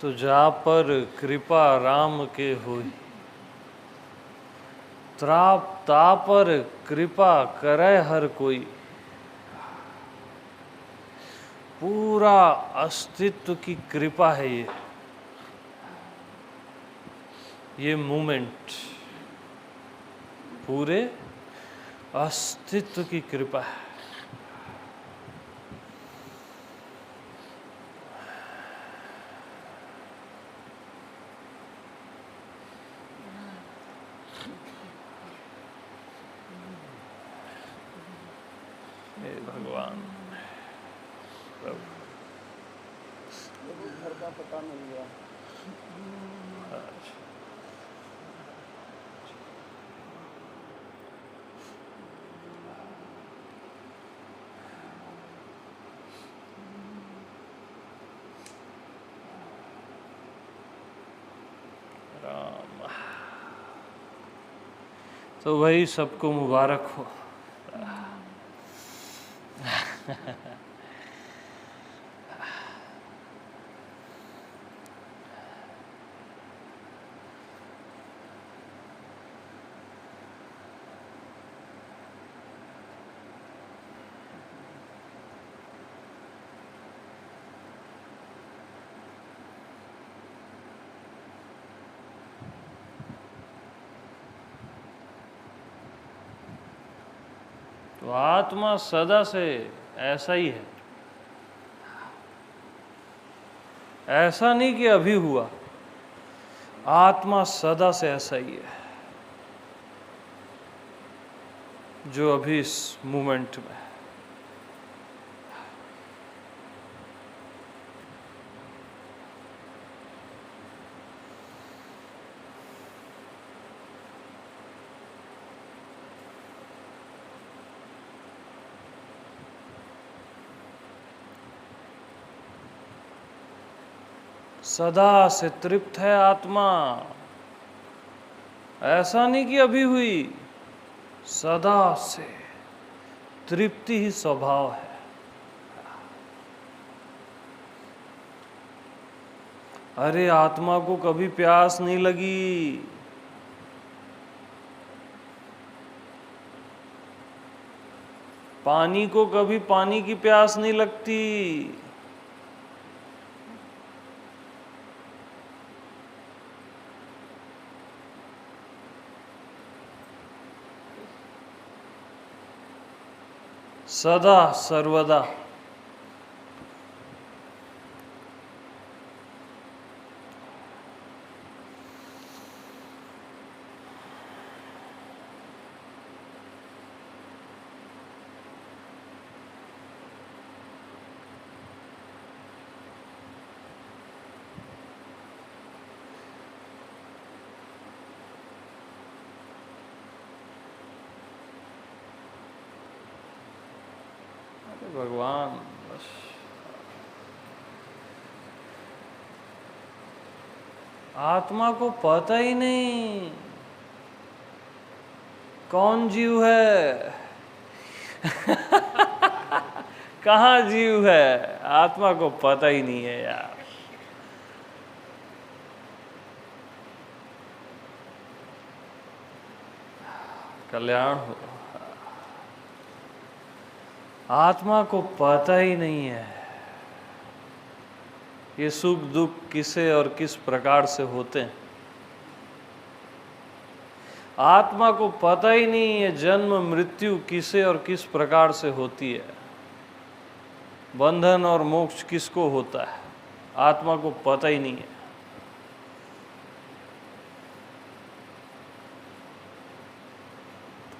तो जा पर कृपा राम के होई, त्राप तापर कृपा करे हर कोई। पूरा अस्तित्व की कृपा है ये मूमेंट, पूरे अस्तित्व की कृपा है। हे भगवान प्रभु। घर का पता मिल गया। राम। तो वही सबको मुबारक हो। तो आत्मा सदा से ऐसा ही है, ऐसा नहीं कि अभी हुआ। आत्मा सदा से ऐसा ही है जो अभी इस मोमेंट में है। सदा से तृप्त है आत्मा, ऐसा नहीं कि अभी हुई, सदा से तृप्ति ही स्वभाव है। अरे आत्मा को कभी प्यास नहीं लगी, पानी को कभी पानी की प्यास नहीं लगती। सदा सर्वदा भगवान। बस आत्मा को पता ही नहीं कौन जीव है कहाँ जीव है, आत्मा को पता ही नहीं है यार। कल्याण हो। आत्मा को पता ही नहीं है ये सुख दुख किसे और किस प्रकार से होते हैं। आत्मा को पता ही नहीं है जन्म मृत्यु किसे और किस प्रकार से होती है, बंधन और मोक्ष किसको होता है, आत्मा को पता ही नहीं है।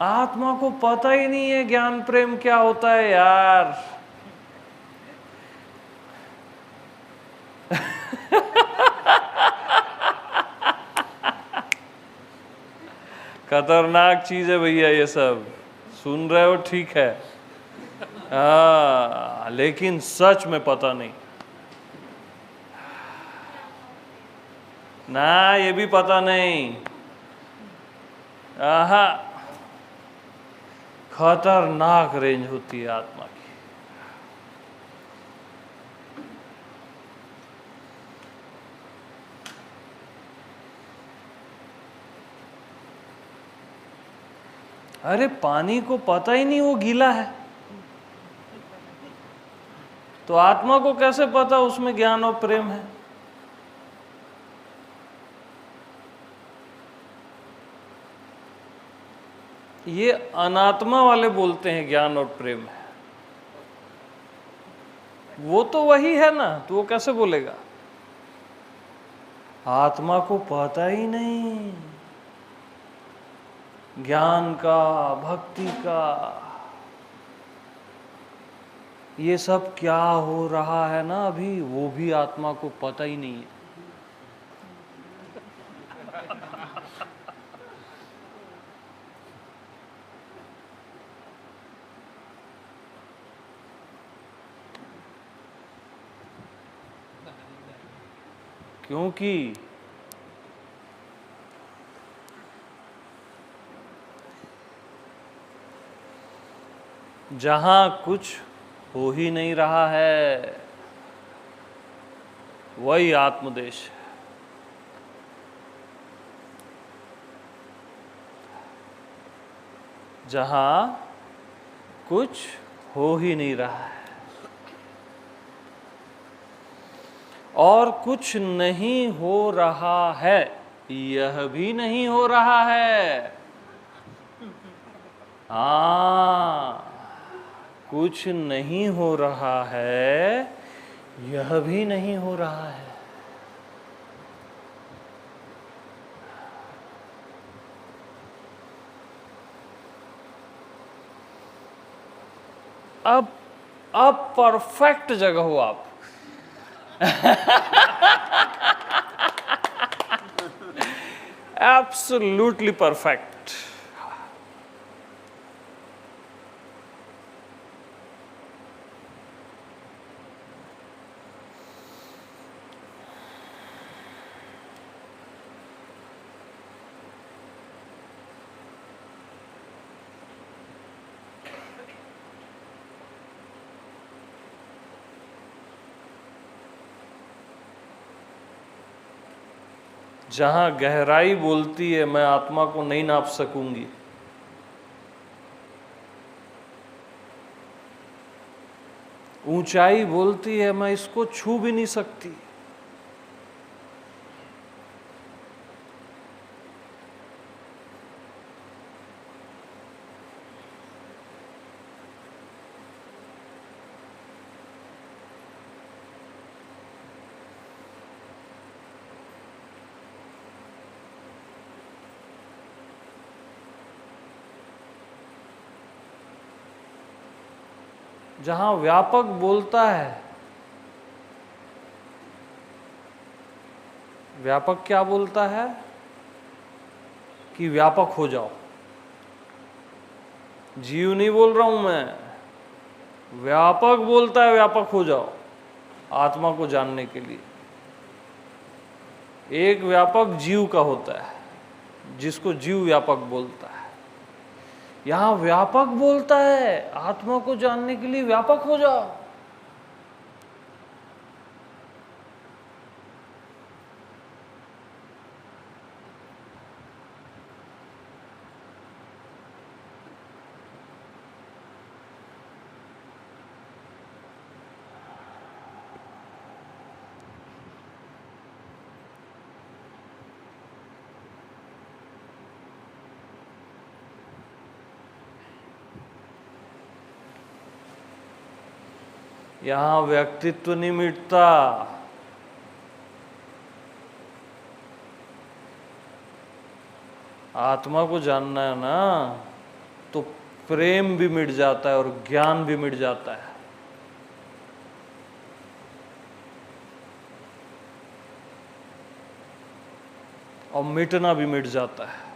आत्मा को पता ही नहीं है ज्ञान प्रेम क्या होता है यार। खतरनाक चीज है भैया ये सब। सुन रहे हो ठीक है, लेकिन सच में पता नहीं ना, ये भी पता नहीं। आहा, खतरनाक रेंज होती है आत्मा की। अरे पानी को पता ही नहीं वो गीला है, तो आत्मा को कैसे पता उसमें ज्ञान और प्रेम है। ये अनात्मा वाले बोलते हैं ज्ञान और प्रेम है, वो तो वही है ना, तो वो कैसे बोलेगा। आत्मा को पता ही नहीं ज्ञान का, भक्ति का, ये सब क्या हो रहा है ना अभी, वो भी आत्मा को पता ही नहीं है। क्योंकि जहां कुछ हो ही नहीं रहा है वही आत्मदेश है। जहां कुछ हो ही नहीं रहा है और कुछ नहीं हो रहा है, यह भी नहीं हो रहा है। हाँ, कुछ नहीं हो रहा है, यह भी नहीं हो रहा है। अब परफेक्ट जगह हो आप। Absolutely perfect. जहां गहराई बोलती है मैं आत्मा को नहीं नाप सकूंगी, ऊंचाई बोलती है मैं इसको छू भी नहीं सकती, जहां व्यापक बोलता है, व्यापक क्या बोलता है कि व्यापक हो जाओ। जीव नहीं बोल रहा हूं मैं, व्यापक बोलता है व्यापक हो जाओ आत्मा को जानने के लिए। एक व्यापक जीव का होता है जिसको जीव व्यापक बोलता है, यहां व्यापक बोलता है आत्मा को जानने के लिए व्यापक हो जाओ। यहां व्यक्तित्व नहीं मिटता, आत्मा को जानना है ना, तो प्रेम भी मिट जाता है और ज्ञान भी मिट जाता है। और मिटना भी मिट जाता है।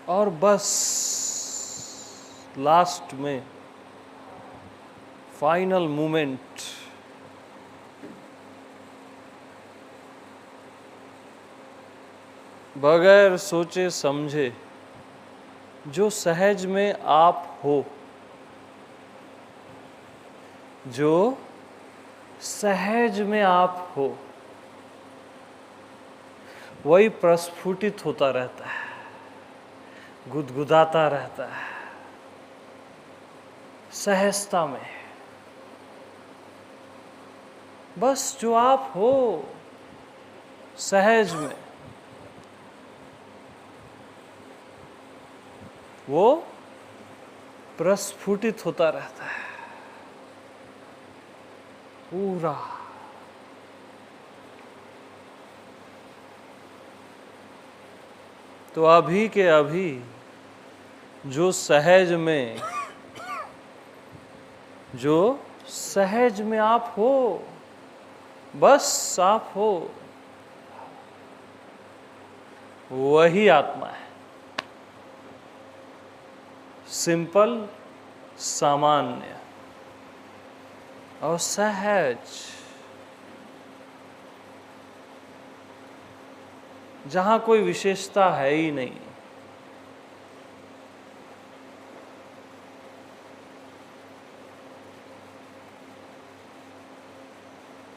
और बस लास्ट में फाइनल मोमेंट, बगैर सोचे समझे जो सहज में आप हो, जो सहज में आप हो, वही प्रस्फुटित होता रहता है, गुदगुदाता रहता है सहजता में। बस जो आप हो सहज में, वो प्रस्फुटित होता रहता है पूरा। तो अभी के अभी जो सहज में आप हो, बस आप हो, वही आत्मा है। सिंपल, सामान्य और सहज, जहां कोई विशेषता है ही नहीं।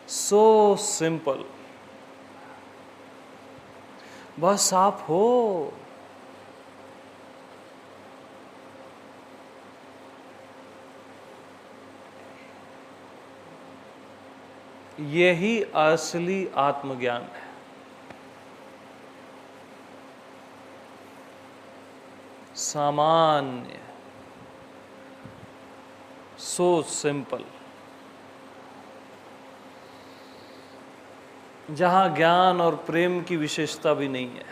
सो सिंपल, बस आप हो। यही असली आत्मज्ञान है। सामान्य, सो सिंपल, जहां ज्ञान और प्रेम की विशेषता भी नहीं है।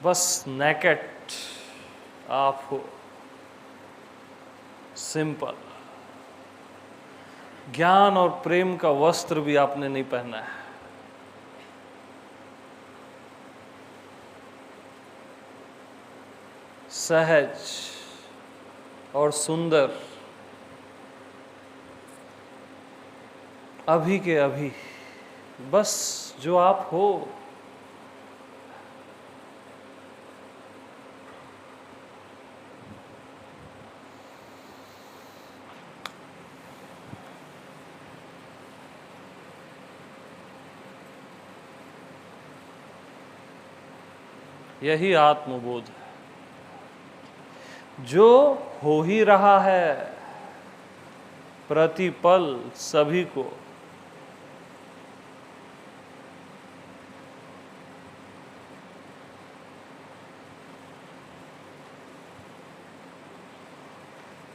बस नेकेड आप हो, सिंपल। ज्ञान और प्रेम का वस्त्र भी आपने नहीं पहना है। सहज और सुंदर, अभी के अभी, बस जो आप हो। यही आत्मबोध है, जो हो ही रहा है प्रतिपल सभी को।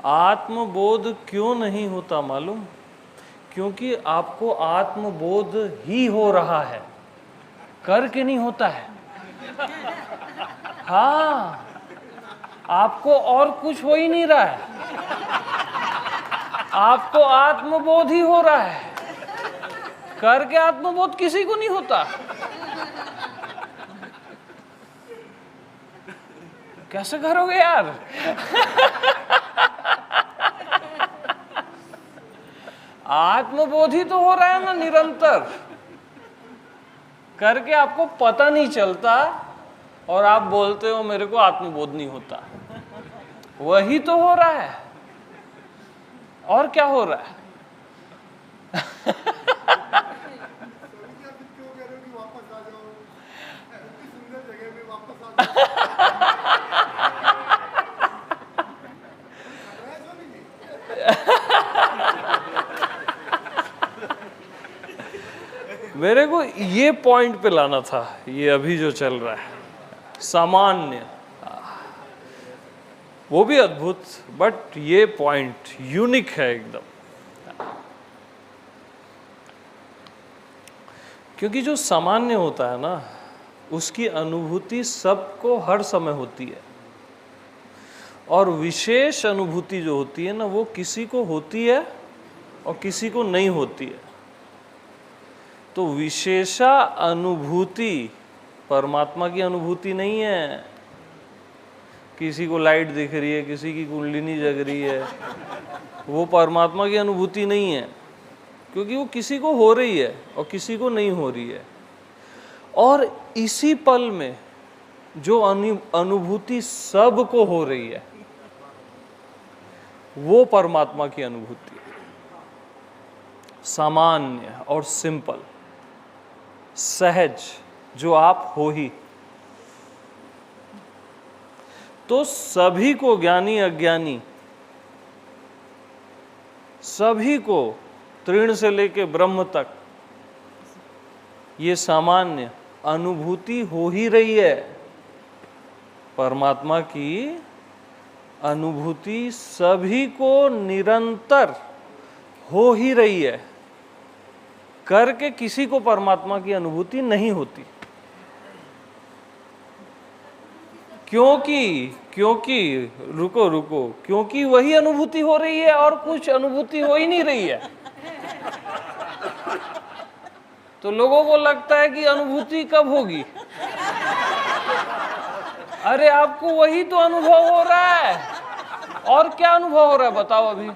आत्मबोध क्यों नहीं होता मालूम? क्योंकि आपको आत्मबोध ही हो रहा है, करके नहीं होता है। हाँ, आपको और कुछ हो ही नहीं रहा है। आपको आत्मबोध ही हो रहा है, करके आत्मबोध किसी को नहीं होता। कैसे करोगे यार? आत्मबोध ही तो हो रहा है ना निरंतर, करके आपको पता नहीं चलता और आप बोलते हो मेरे को आत्मबोध नहीं होता। वही तो हो रहा है, और क्या हो रहा है? मेरे को ये पॉइंट पे लाना था, ये अभी जो चल रहा है सामान्य, वो भी अद्भुत, बट ये पॉइंट यूनिक है एकदम। क्योंकि जो सामान्य होता है ना, उसकी अनुभूति सबको हर समय होती है, और विशेष अनुभूति जो होती है ना, वो किसी को होती है और किसी को नहीं होती है। तो विशेषा अनुभूति परमात्मा की अनुभूति नहीं है। किसी को लाइट दिख रही है, किसी की कुंडलिनी जग रही है, वो परमात्मा की अनुभूति नहीं है, क्योंकि वो किसी को हो रही है और किसी को नहीं हो रही है। और इसी पल में जो अनुभूति सबको हो रही है, वो परमात्मा की अनुभूति है। सामान्य और सिंपल, सहज, जो आप हो ही। तो सभी को, ज्ञानी अज्ञानी सभी को, तृण से लेके ब्रह्म तक, ये सामान्य अनुभूति हो ही रही है। परमात्मा की अनुभूति सभी को निरंतर हो ही रही है, करके किसी को परमात्मा की अनुभूति नहीं होती। क्योंकि रुको, क्योंकि वही अनुभूति हो रही है और कुछ अनुभूति हो ही नहीं रही है। तो लोगों को लगता है कि अनुभूति कब होगी? अरे आपको वही तो अनुभव हो रहा है, और क्या अनुभव हो रहा है बताओ अभी?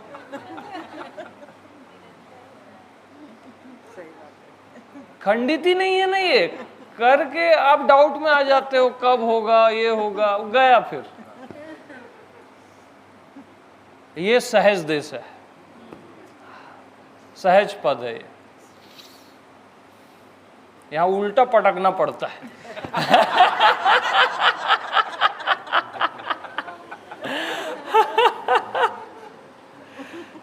खंडित ही नहीं है ना ये, करके आप डाउट में आ जाते हो, कब होगा, ये होगा, गया फिर। ये सहज देश है, सहज पद है ये। यहां उल्टा पटकना पड़ता है।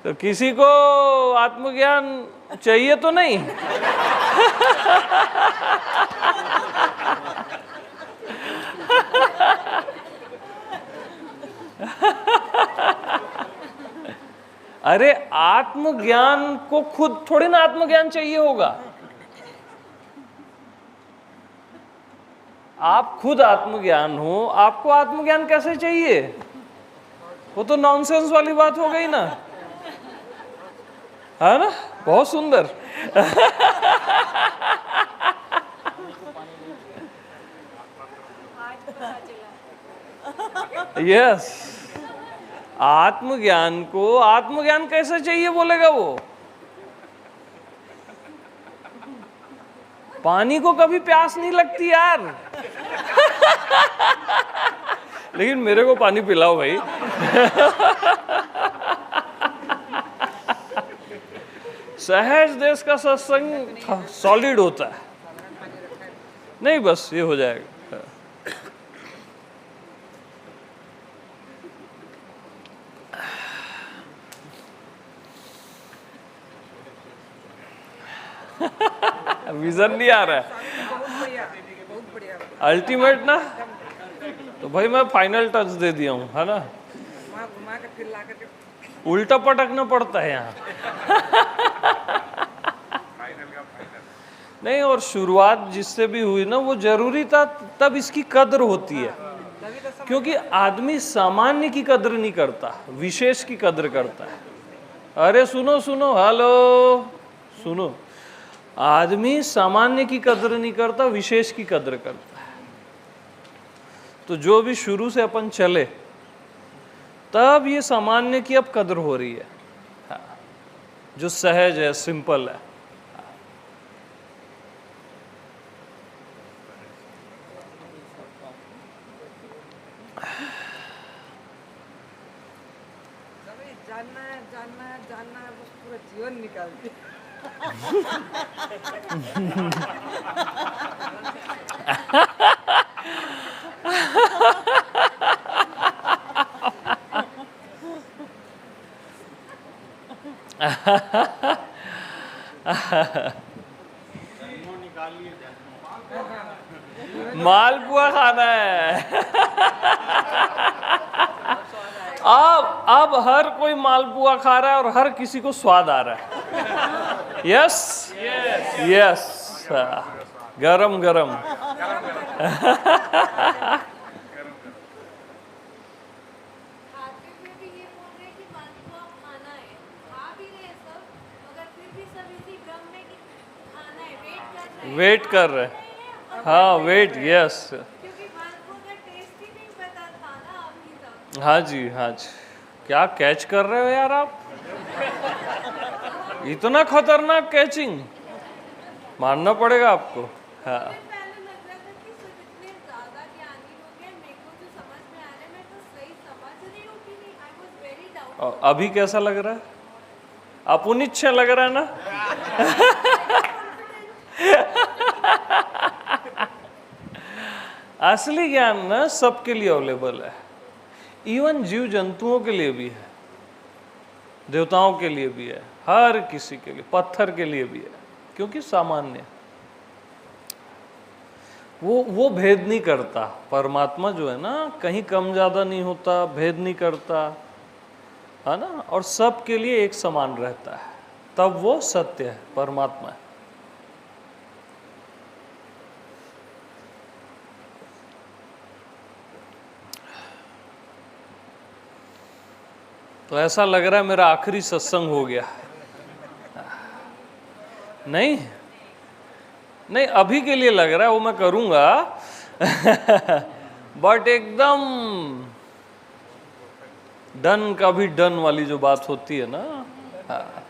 तो किसी को आत्मज्ञान चाहिए तो नहीं? अरे आत्मज्ञान को खुद थोड़ी ना आत्मज्ञान चाहिए होगा। आप खुद आत्मज्ञान हो, आपको आत्मज्ञान कैसे चाहिए? वो तो नॉनसेंस वाली बात हो गई ना, है ना? बहुत सुंदर। यस, आत्मज्ञान को आत्मज्ञान कैसे चाहिए बोलेगा वो? पानी को कभी प्यास नहीं लगती यार। लेकिन मेरे को पानी पिलाओ भाई। सहज देश का सत्संग सॉलिड होता है। नहीं बस ये हो जाएगा। विजन नहीं आ रहा है अल्टीमेट ना, तो भाई मैं फाइनल टच दे दिया हूँ, है ना? उल्टा पटकना पड़ता है यहाँ। नहीं, और शुरुआत जिससे भी हुई ना वो जरूरी था, तब इसकी कदर होती है। क्योंकि आदमी सामान्य की कदर नहीं करता, विशेष की कदर करता है। अरे सुनो सुनो, हेलो सुनो, आदमी सामान्य की कदर नहीं करता, विशेष की कदर करता है। तो जो भी शुरू से अपन चले, तब ये सामान्य की अब कदर हो रही है। हाँ, जो सहज है, सिंपल है। जानना है, जानना है, जानना है, बस पूरा जीवन निकाल दिया। मालपुआ खाना है। अब हर कोई मालपुआ खा रहा है और हर किसी को स्वाद आ रहा है। यस यस, गरम गरम। खाते हुए भी ये बोल रहे हैं कि मालपुआ खाना है, खा भी रहे हैं सब, मगर फिर भी सब इसी भ्रम में कि खाना है, वेट कर रहे हैं। वेट कर रहे हैं। हाँ वेट, यस। क्योंकि मालपुआ का टेस्ट ही नहीं पता था ना अभी तक। हाँ जी हाँ जी, क्या कैच कर रहे हो यार आप, इतना खतरनाक कैचिंग, मानना पड़ेगा आपको। हाँ पहले लग रहा था कि सब इतने ज्यादा ज्ञानी हो गए, मेरे को जो समझ में आ रहा है मैं तो सही समझ रही हूँ कि नहीं। I was very doubt. और अभी कैसा लग रहा है? अपुनिच्छा लग रहा है ना? असली ज्ञान ना सबके लिए अवेलेबल है, इवन जीव जंतुओं के लिए भी है, देवताओं के लिए भी है, हर किसी के लिए, पत्थर के लिए भी है, क्योंकि सामान्य वो भेद नहीं करता। परमात्मा जो है ना, कहीं कम ज्यादा नहीं होता, भेद नहीं करता, है ना, और सबके लिए एक समान रहता है, तब वो सत्य है, परमात्मा है। तो ऐसा लग रहा है मेरा आखिरी सत्संग हो गया। नहीं नहीं, अभी के लिए लग रहा है, वो मैं करूंगा। बट एकदम डन का भी डन वाली जो बात होती है ना, हाँ,